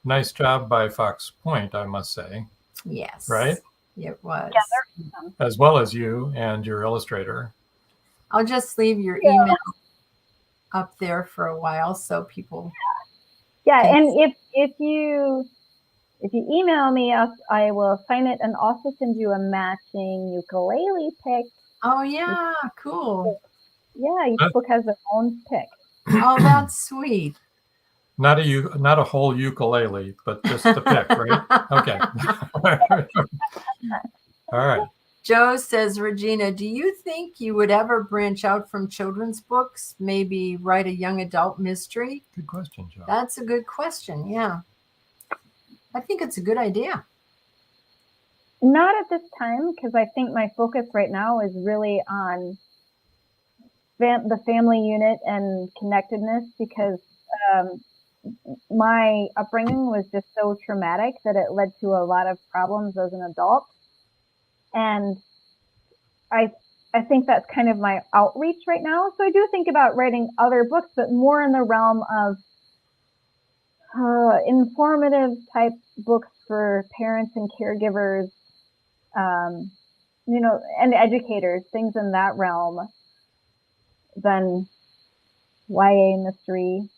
Nice job by Fox Point, I must say. Yes. Right? It was. Yeah, as well as you and your illustrator. I'll just leave your email up there for a while so people. Yeah, and if you email me, I will sign it and also send you a matching ukulele pick. Oh yeah, cool. Yeah, each book has their own pick. Oh, that's sweet. Not a whole ukulele, but just the pick, right? Okay. All right. Joe says, Regina, do you think you would ever branch out from children's books? Maybe write a young adult mystery? Good question, Joe. That's a good question. Yeah. I think it's a good idea. Not at this time, because I think my focus right now is really on the family unit and connectedness, because my upbringing was just so traumatic that it led to a lot of problems as an adult. And I think that's kind of my outreach right now. So I do think about writing other books, but more in the realm of informative type books for parents and caregivers, and educators, things in that realm, than YA mystery.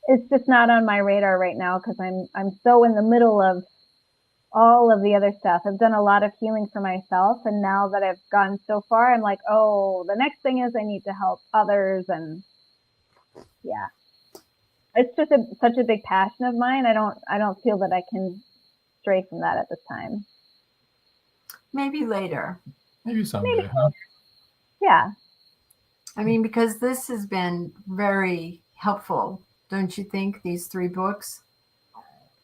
It's just not on my radar right now because I'm so in the middle of all of the other stuff. I've done a lot of healing for myself, and now that I've gone so far, I'm like, oh, the next thing is I need to help others, and yeah, it's just such a big passion of mine. I don't feel that I can stray from that at this time. Maybe later. Maybe someday, huh? Yeah. I mean, because this has been very helpful, don't you think? These 3 books.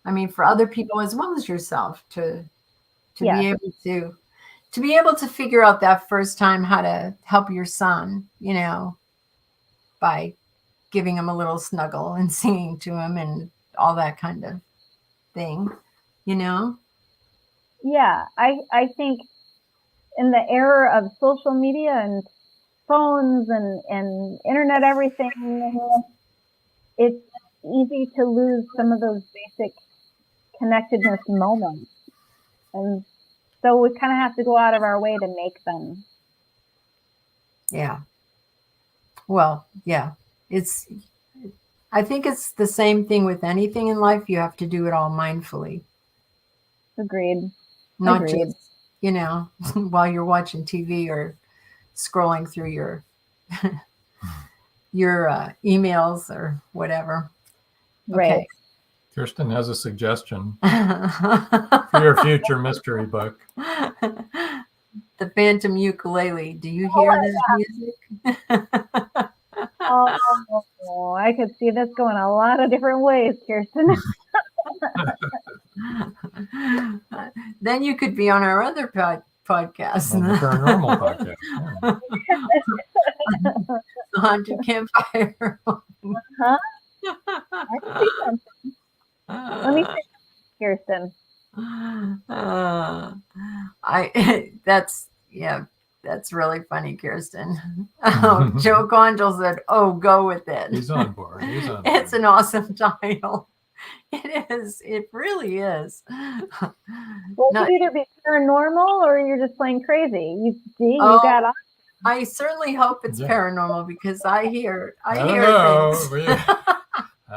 I mean, for other people as well as yourself to be able to figure out that first time how to help your son, by giving him a little snuggle and singing to him and all that kind of thing, Yeah, I think in the era of social media and phones and internet everything, it's easy to lose some of those basic connectedness moments. And so we kind of have to go out of our way to make them. Yeah. Well, yeah. I think it's the same thing with anything in life. You have to do it all mindfully. Agreed. Not just, while you're watching TV or scrolling through your emails or whatever. Right. Okay. Kirsten has a suggestion for your future mystery book. The Phantom Ukulele. Do you hear this music? Oh, I could see this going a lot of different ways, Kirsten. Then you could be on our other podcast. On the Paranormal podcast. The Haunted Campfire. Huh? I can see something. Let me see, Kirsten. That's really funny, Kirsten. Joe Conjal said, "Oh, go with it." He's on board. It's an awesome title. It is. It really is. Well, it could either be paranormal or you're just playing crazy. You got on. I certainly hope it's paranormal because I hear things. I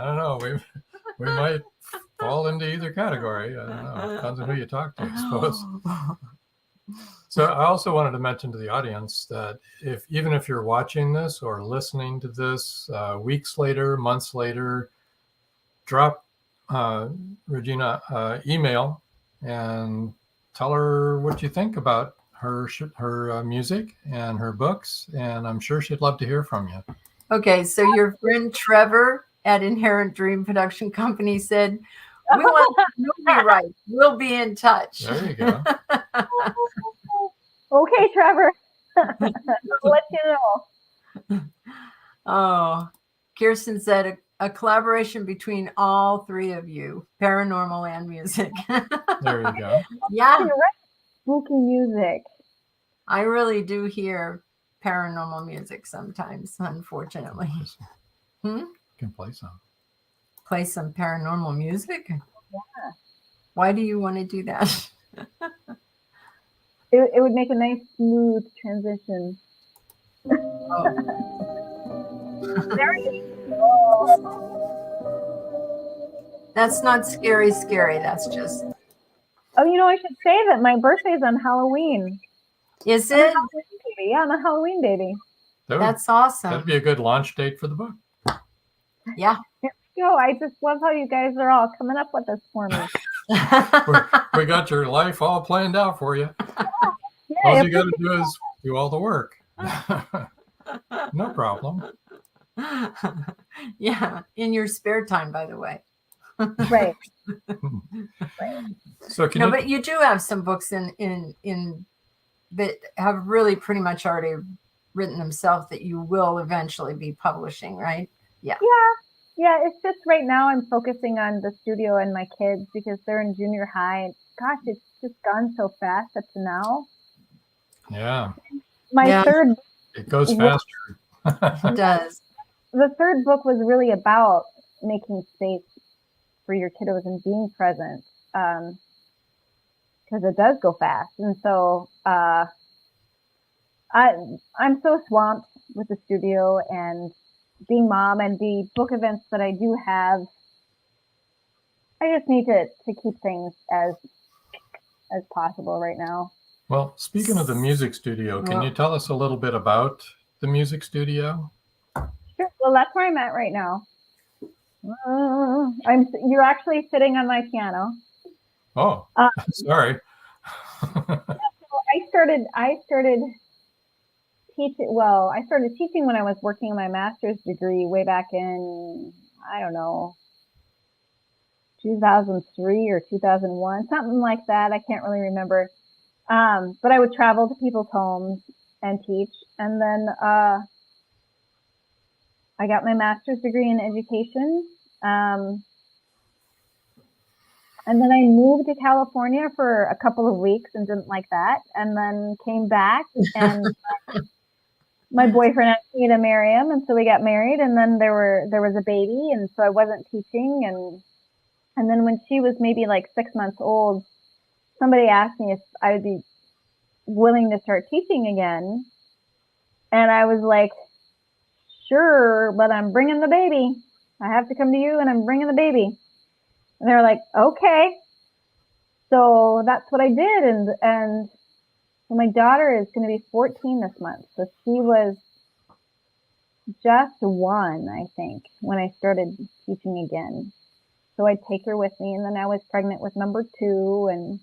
don't know. We might fall into either category. I don't know. Depends on who you talk to, I suppose. So I also wanted to mention to the audience that even if you're watching this or listening to this weeks later, months later, drop Regina email and tell her what you think about her music and her books, and I'm sure she'd love to hear from you. Okay, so your friend Trevor at Inherent Dream Production Company said, "We want the movie right. We'll be in touch." There you go. Okay, Trevor. I'll let you know. Oh, Kirsten said a collaboration between all 3 of you, paranormal and music. There you go. Yeah. You're right. Spooky music. I really do hear paranormal music sometimes, unfortunately. Can play some. Play some paranormal music? Yeah. Why do you want to do that? It would make a nice smooth transition. There we go. That's not scary. That's just. Oh, I should say that my birthday's on Halloween. Is I'm it? a Halloween baby. Yeah, I'm a Halloween baby. That's awesome. That'd be a good launch date for the book. Yeah. No, I just love how you guys are all coming up with this for me. We got your life all planned out for you. Yeah, All you got to do is do all the work. No problem. Yeah, in your spare time, by the way. Right. So but you do have some books in that have really pretty much already written themselves that you will eventually be publishing, right? Yeah. Yeah, it's just right now I'm focusing on the studio and my kids because they're in junior high. Gosh, it's just gone so fast up to now. Yeah. My third. It goes faster. It does. The third book was really about making space for your kiddos and being present, because it does go fast. And so I'm so swamped with the studio and being mom and the book events that I do have. I just need to keep things as possible right now. Well, speaking of the music studio, can you tell us a little bit about the music studio? Sure. Well, that's where I'm at right now. You're actually sitting on my piano. Oh, sorry. I started teaching. Well, I started teaching when I was working on my master's degree way back in, I don't know, 2003 or 2001, something like that. I can't really remember. But I would travel to people's homes and teach. And then I got my master's degree in education. And then I moved to California for a couple of weeks and didn't like that. And then came back and my boyfriend asked me to marry him. And so we got married, and then there was a baby. And so I wasn't teaching. And then when she was maybe like 6 months old, somebody asked me if I would be willing to start teaching again. And I was like, sure, but I'm bringing the baby. I have to come to you and I'm bringing the baby. And they were like, okay. So that's what I did. And my daughter is going to be 14 this month. So she was just 1, I think, when I started teaching again. So I'd take her with me, and then I was pregnant with number 2, and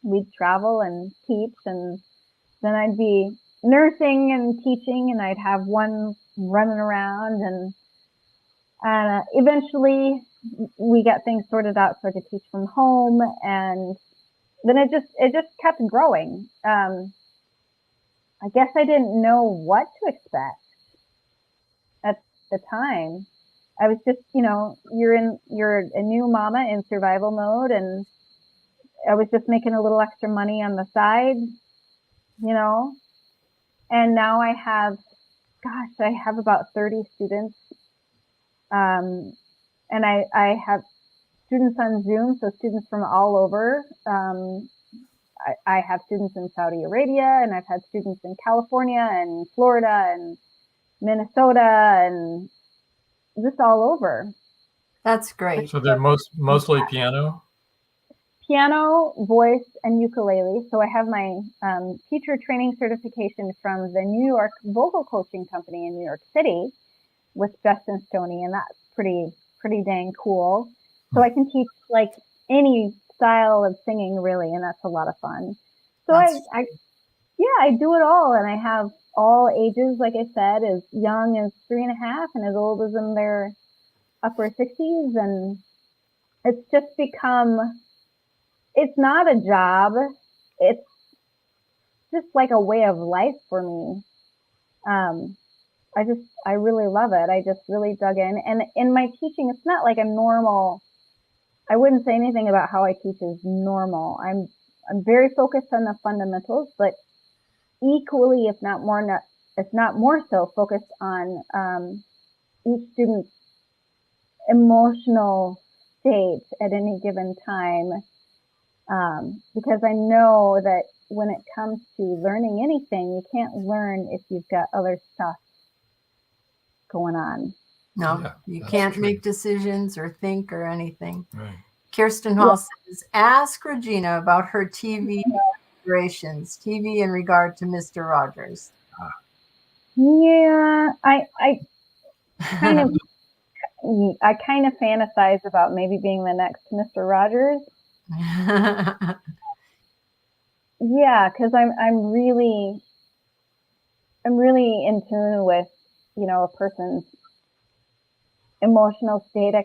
we'd travel and teach, and then I'd be nursing and teaching, and I'd have one running around, and eventually we got things sorted out so I could teach from home, and then it just kept growing. I guess I didn't know what to expect at the time. I was just, you're a new mama in survival mode, and I was just making a little extra money on the side, and now I have about 30 students. And I have students on Zoom, so students from all over. I have students in Saudi Arabia, and I've had students in California and Florida and Minnesota and just all over. That's great. So they're mostly piano? Piano, voice, and ukulele. So I have my teacher training certification from the New York Vocal Coaching Company in New York City with Justin Stoney, and that's pretty dang cool. So I can teach like any style of singing really, and that's a lot of fun. So I do it all, and I have all ages, like I said, as young as 3.5 and as old as in their upper 60s, and it's just become, it's not a job, it's just like a way of life for me. I really love it. I just really dug in, and in my teaching, it's not like I'm normal. I wouldn't say anything about how I teach is normal. I'm very focused on the fundamentals, but equally, if not more, it's not more so focused on each student's emotional state at any given time, because I know that when it comes to learning anything, you can't learn if you've got other stuff going on. No, Yeah, you that's can't true. make decisions or think or anything. Right. Kirsten Hall says, ask Regina about her TV inspirations, TV in regard to Mr. Rogers. Yeah, I kind of fantasize about maybe being the next Mr. Rogers. Yeah, because I'm really in tune with, you know, a person's emotional state. I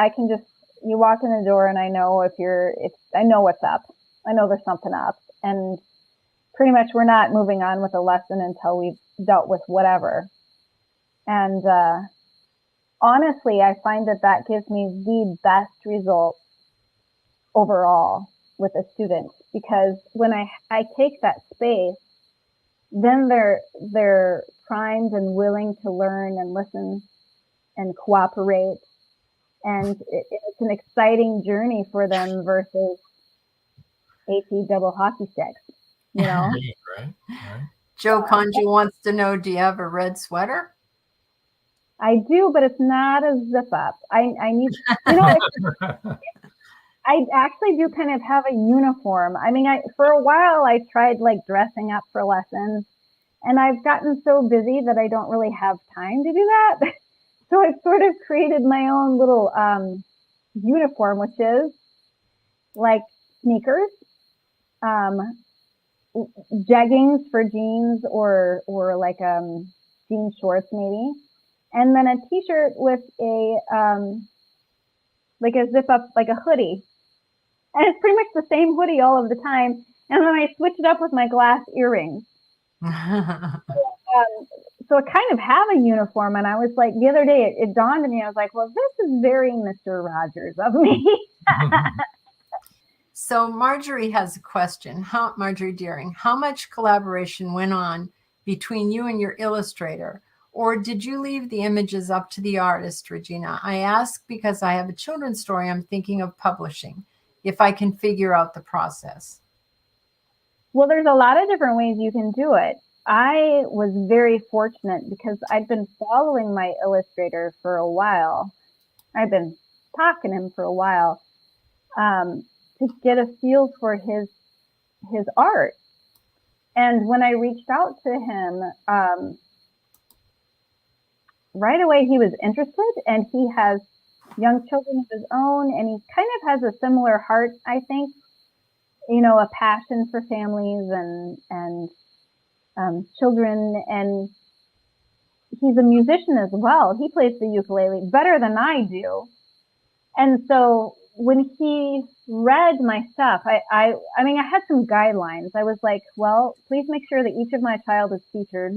can just, you walk in the door and I know I know what's up. I know there's something up, and pretty much we're not moving on with a lesson until we've dealt with whatever. And honestly, I find that gives me the best results overall with a student, because when I take that space, then they're primed and willing to learn and listen and cooperate, and it's an exciting journey for them versus AT double hockey sticks, you know. Right. Joe Conjo wants to know, do you have a red sweater? I do, but it's not a zip up. I need, you know, I actually do kind of have a uniform. I mean, for a while I tried like dressing up for lessons, and I've gotten so busy that I don't really have time to do that. So I've sort of created my own little uniform, which is like sneakers, jeggings for jeans, or like jean shorts maybe, and then a t-shirt with a like a zip up, like a hoodie, and it's pretty much the same hoodie all of the time. And then I switch it up with my glass earrings. So I kind of have a uniform, and I was like, the other day it dawned on me, I was like, well, this is very Mr. Rogers of me. So Marjorie has a question. Marjorie Deering, how much collaboration went on between you and your illustrator? Or did you leave the images up to the artist, Regina? I ask because I have a children's story I'm thinking of publishing, if I can figure out the process. Well, there's a lot of different ways you can do it. I was very fortunate because I'd been following my illustrator for a while. I've been talking to him for a while to get a feel for his art. And when I reached out to him, right away he was interested, and he has young children of his own, and he kind of has a similar heart, I think, you know, a passion for families and children, and he's a musician as well. He plays the ukulele better than I do. And so when he read my stuff, I mean, I had some guidelines. I was like, well, please make sure that each of my child is featured.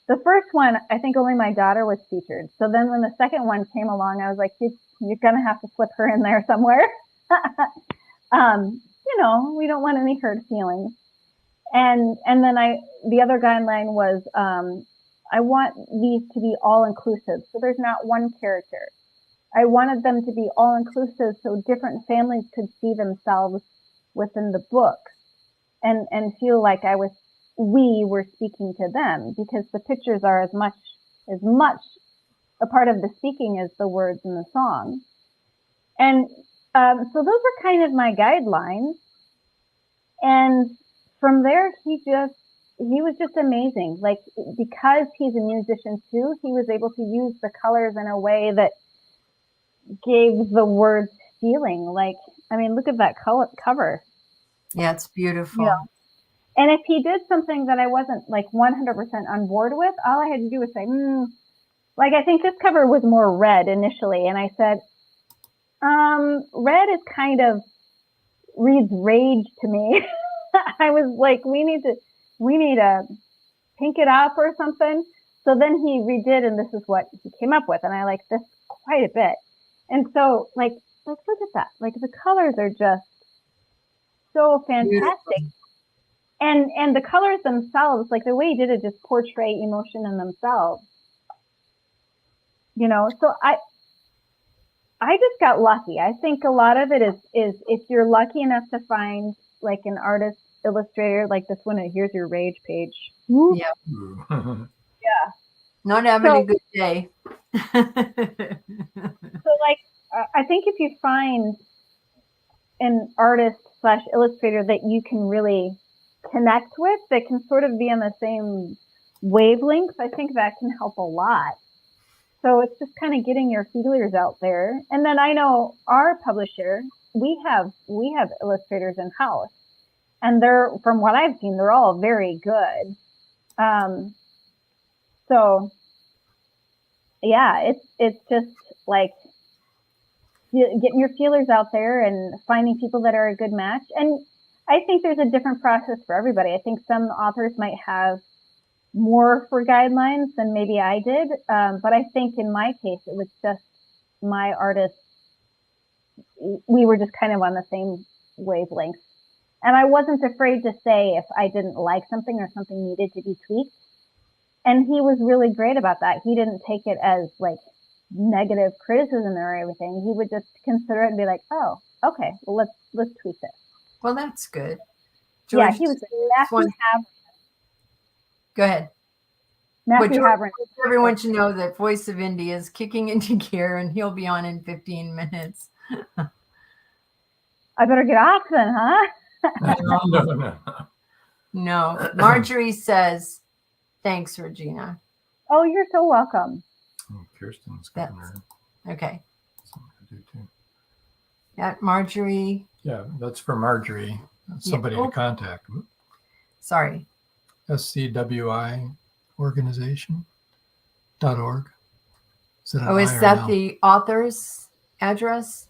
The first one, I think only my daughter was featured. So then when the second one came along, I was like, you're going to have to slip her in there somewhere. You know, we don't want any hurt feelings. And then the other guideline was, I want these to be all inclusive. So there's not one character. I wanted them to be all inclusive so different families could see themselves within the book and feel like we were speaking to them, because the pictures are as much a part of the speaking as the words in the song. And so those were kind of my guidelines. And from there, he was just amazing. Like, because he's a musician too, he was able to use the colors in a way that gave the words feeling. Like, I mean, look at that cover. Yeah, it's beautiful. You know? And if he did something that I wasn't like 100% on board with, all I had to do was say, like, I think this cover was more red initially. And I said, red is kind of reads rage to me. I was like, we need to pink it up or something. So then he redid, and this is what he came up with. And I like this quite a bit. And so like, let's look at that. Like, the colors are just so fantastic. Beautiful. and the colors themselves, like the way he did it, just portray emotion in themselves. So I just got lucky. I think a lot of it is if you're lucky enough to find like an artist illustrator like this one. Here's your rage page. Yeah. Yeah. Not having a good day. So like, I think if you find an artist / illustrator that you can really connect with, that can sort of be on the same wavelength, I think that can help a lot. So it's just kind of getting your feelers out there. And then I know our publisher, we have illustrators in house, and they're, from what I've seen, they're all very good. So yeah, it's just like getting your feelers out there and finding people that are a good match. And I think there's a different process for everybody. I think some authors might have more for guidelines than maybe I did. But I think in my case, it was just my artists. We were just kind of on the same wavelength. And I wasn't afraid to say if I didn't like something or something needed to be tweaked. And he was really great about that. He didn't take it as like negative criticism or everything. He would just consider it and be like, oh, okay, well, let's tweak this. Well, that's good. Yeah, he was Matthew Havern. Go ahead. Matthew Havern. Everyone should know that Voice of India is kicking into gear, and he'll be on in 15 minutes. I better get off then, huh? No. Marjorie says, thanks, Regina. Oh, you're so welcome. Kirsten's got her. Okay. Something to do too. At Marjorie. Yeah, that's for Marjorie. That's somebody to contact. Sorry. SCWI organization.org. Is that the author's address?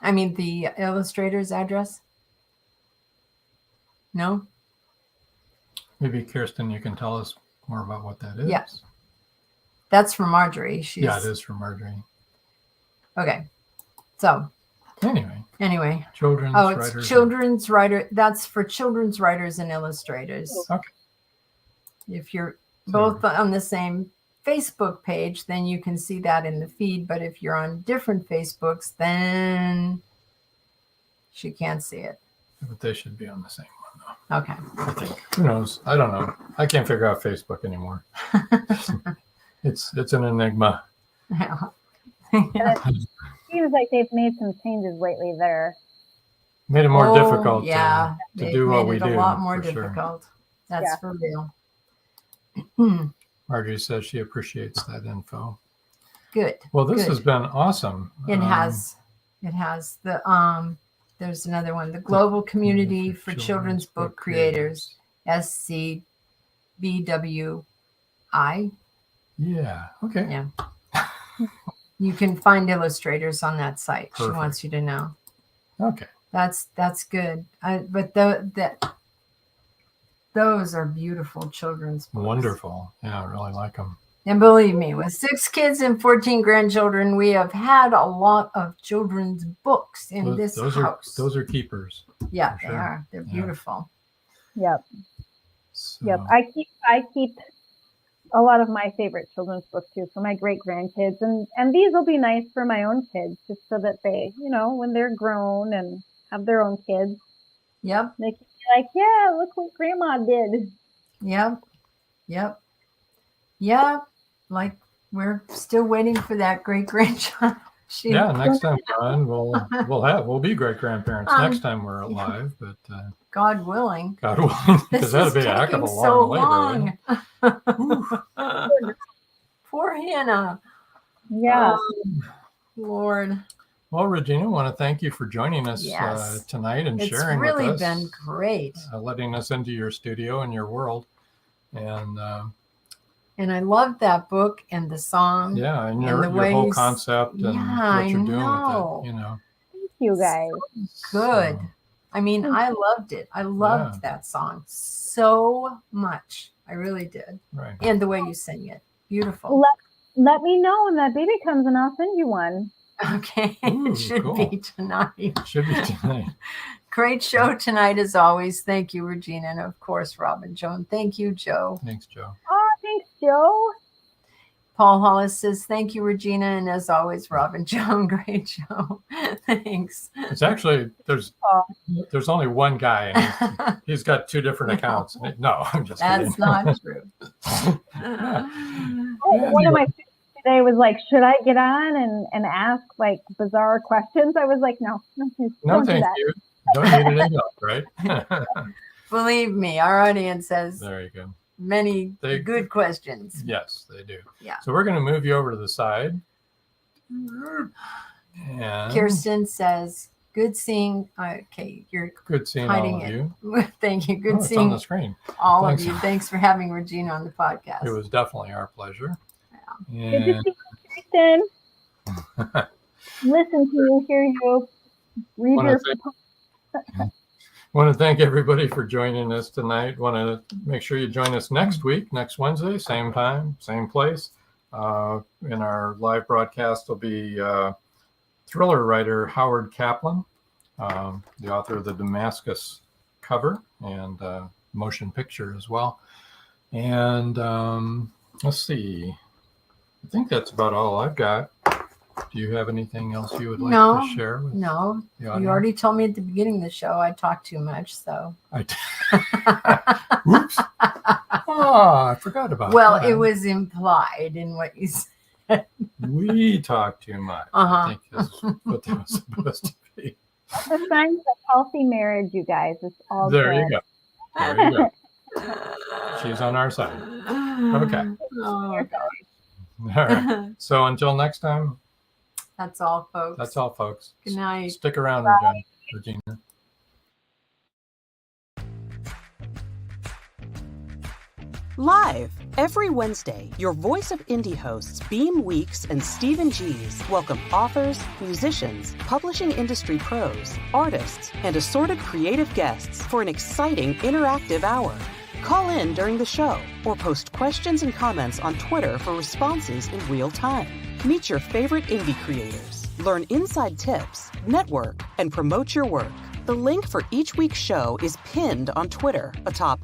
I mean, the illustrator's address? No? Maybe Kirsten, you can tell us more about what that is. Yes. That's from Marjorie. Yeah, it is from Marjorie. Okay. So. Anyway. Children's writer. That's for children's writers and illustrators. Okay. If you're both on the same Facebook page, then you can see that in the feed. But if you're on different Facebooks, then she can't see it. But they should be on the same one, though. Okay. I think. Who knows? I don't know. I can't figure out Facebook anymore. It's an enigma. Yeah. It seems like they've made some changes lately there. Made it more difficult to do what we do. A lot more difficult. Sure. That's for real. Marjorie says she appreciates that info. Good. Well, this has been awesome. It has the there's another one, the Global Community for Children's Book Creators, SCBWI. Yeah. Okay. Yeah. You can find illustrators on that site. Perfect. She wants you to know. Okay. That's good. But those are beautiful children's books. Wonderful. Yeah, I really like them. And believe me, with 6 kids and 14 grandchildren, we have had a lot of children's books in this house. Those are keepers. Yeah, they are. They're beautiful. Yep. Yep. I keep a lot of my favorite children's books too for my great grandkids, and these will be nice for my own kids, just so that they, when they're grown and have their own kids. Yep. They can be like, yeah, look what grandma did. Yep. Yeah. Like we're still waiting for that great grandchild. Next time we're on, we'll be great grandparents next time we're alive, but God willing. Because that'd be a heck of a long labor. Poor Hannah. Yeah. Lord. Well, Regina, I want to thank you for joining us tonight and sharing with us. It's really been great. Letting us into your studio and your world. And I love that book and the song. Yeah, and your whole concept and what you're doing with it. Thank you, guys. Good. I mean, I loved it. I loved that song so much. I really did. Right. And the way you sing it. Beautiful. Let me know when that baby comes and I'll send you one. Okay. Ooh, it should be tonight. Should be tonight. Great show tonight, as always. Thank you, Regina. And of course, Robin Joan. Thank you, Joe. Thanks, Joe. Oh, thanks, Joe. Paul Hollis says, thank you, Regina. And as always, Robin Joan. Great show. Thanks. It's actually, there's only one guy, and he's got two different accounts. No, I'm just kidding. That's not true. One of my students today was like, should I get on and ask like bizarre questions? I was like, no, don't thank do that. you. Don't need any help, right? Believe me, our audience has there you go. Many good questions. Yes, they do. Yeah. So we're going to move you over to the side. And Kirsten says, good seeing. Okay, you're good seeing hiding all of it. you. Thank you. Good it's seeing on the screen. All Thanks. of you. Thanks for having Regina on the podcast. It was definitely our pleasure. Yeah. Good to see you, Kirsten. Listen to you, hear you, read your. Want to thank everybody for joining us tonight. Want to make sure you join us next week, next Wednesday, same time, same place. In our live broadcast will be thriller writer Howard Kaplan, the author of the Damascus cover and motion picture as well. And let's see. I think that's about all I've got. Do you have anything else you would like to share? With No, you already told me at the beginning of the show I talk too much, so. Oops. I forgot about that. Well, it was implied in what you said. We talk too much. I think that's what that was supposed to be. The signs of healthy marriage, you guys. It's all there good. You go. There you go. She's on our side. Okay. Oh, my God. All right. So until next time. That's all, folks. That's all, folks. Good night. Stick around, Regina. Live every Wednesday, your Voice of Indie hosts Beam Weeks and Stephen G's welcome authors, musicians, publishing industry pros, artists, and assorted creative guests for an exciting interactive hour. Call in during the show or post questions and comments on Twitter for responses in real time. Meet your favorite indie creators, learn inside tips, network, and promote your work. The link for each week's show is pinned on Twitter atop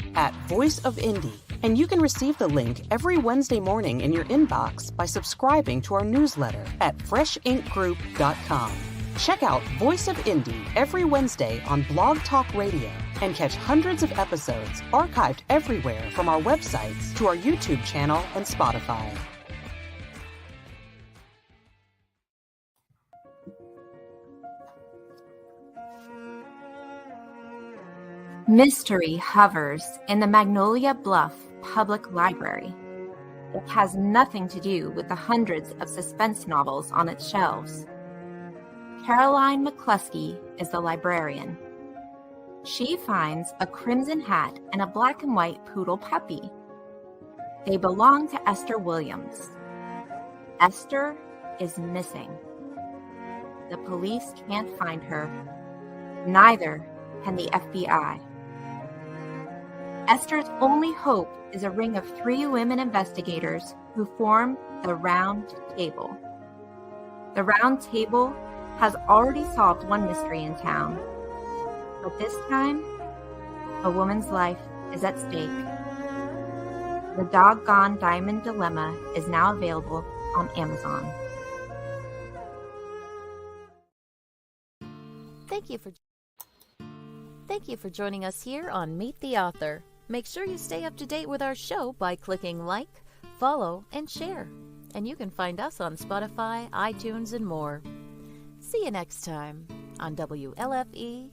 @VoiceOfIndie, and you can receive the link every Wednesday morning in your inbox by subscribing to our newsletter at freshinkgroup.com. Check out Voice of Indie every Wednesday on Blog Talk Radio and catch hundreds of episodes archived everywhere from our websites to our YouTube channel and Spotify. Mystery hovers in the Magnolia Bluff Public Library. It has nothing to do with the hundreds of suspense novels on its shelves. Caroline McCluskey is the librarian. She finds a crimson hat and a black and white poodle puppy. They belong to Esther Williams. Esther is missing. The police can't find her. Neither can the FBI. Esther's only hope is a ring of 3 women investigators who form the Round Table. The Round Table has already solved one mystery in town, but this time, a woman's life is at stake. The Doggone Diamond Dilemma is now available on Amazon. Thank you for joining us here on Meet the Author. Make sure you stay up to date with our show by clicking like, follow, and share. And you can find us on Spotify, iTunes, and more. See you next time on WLFE-DV.com.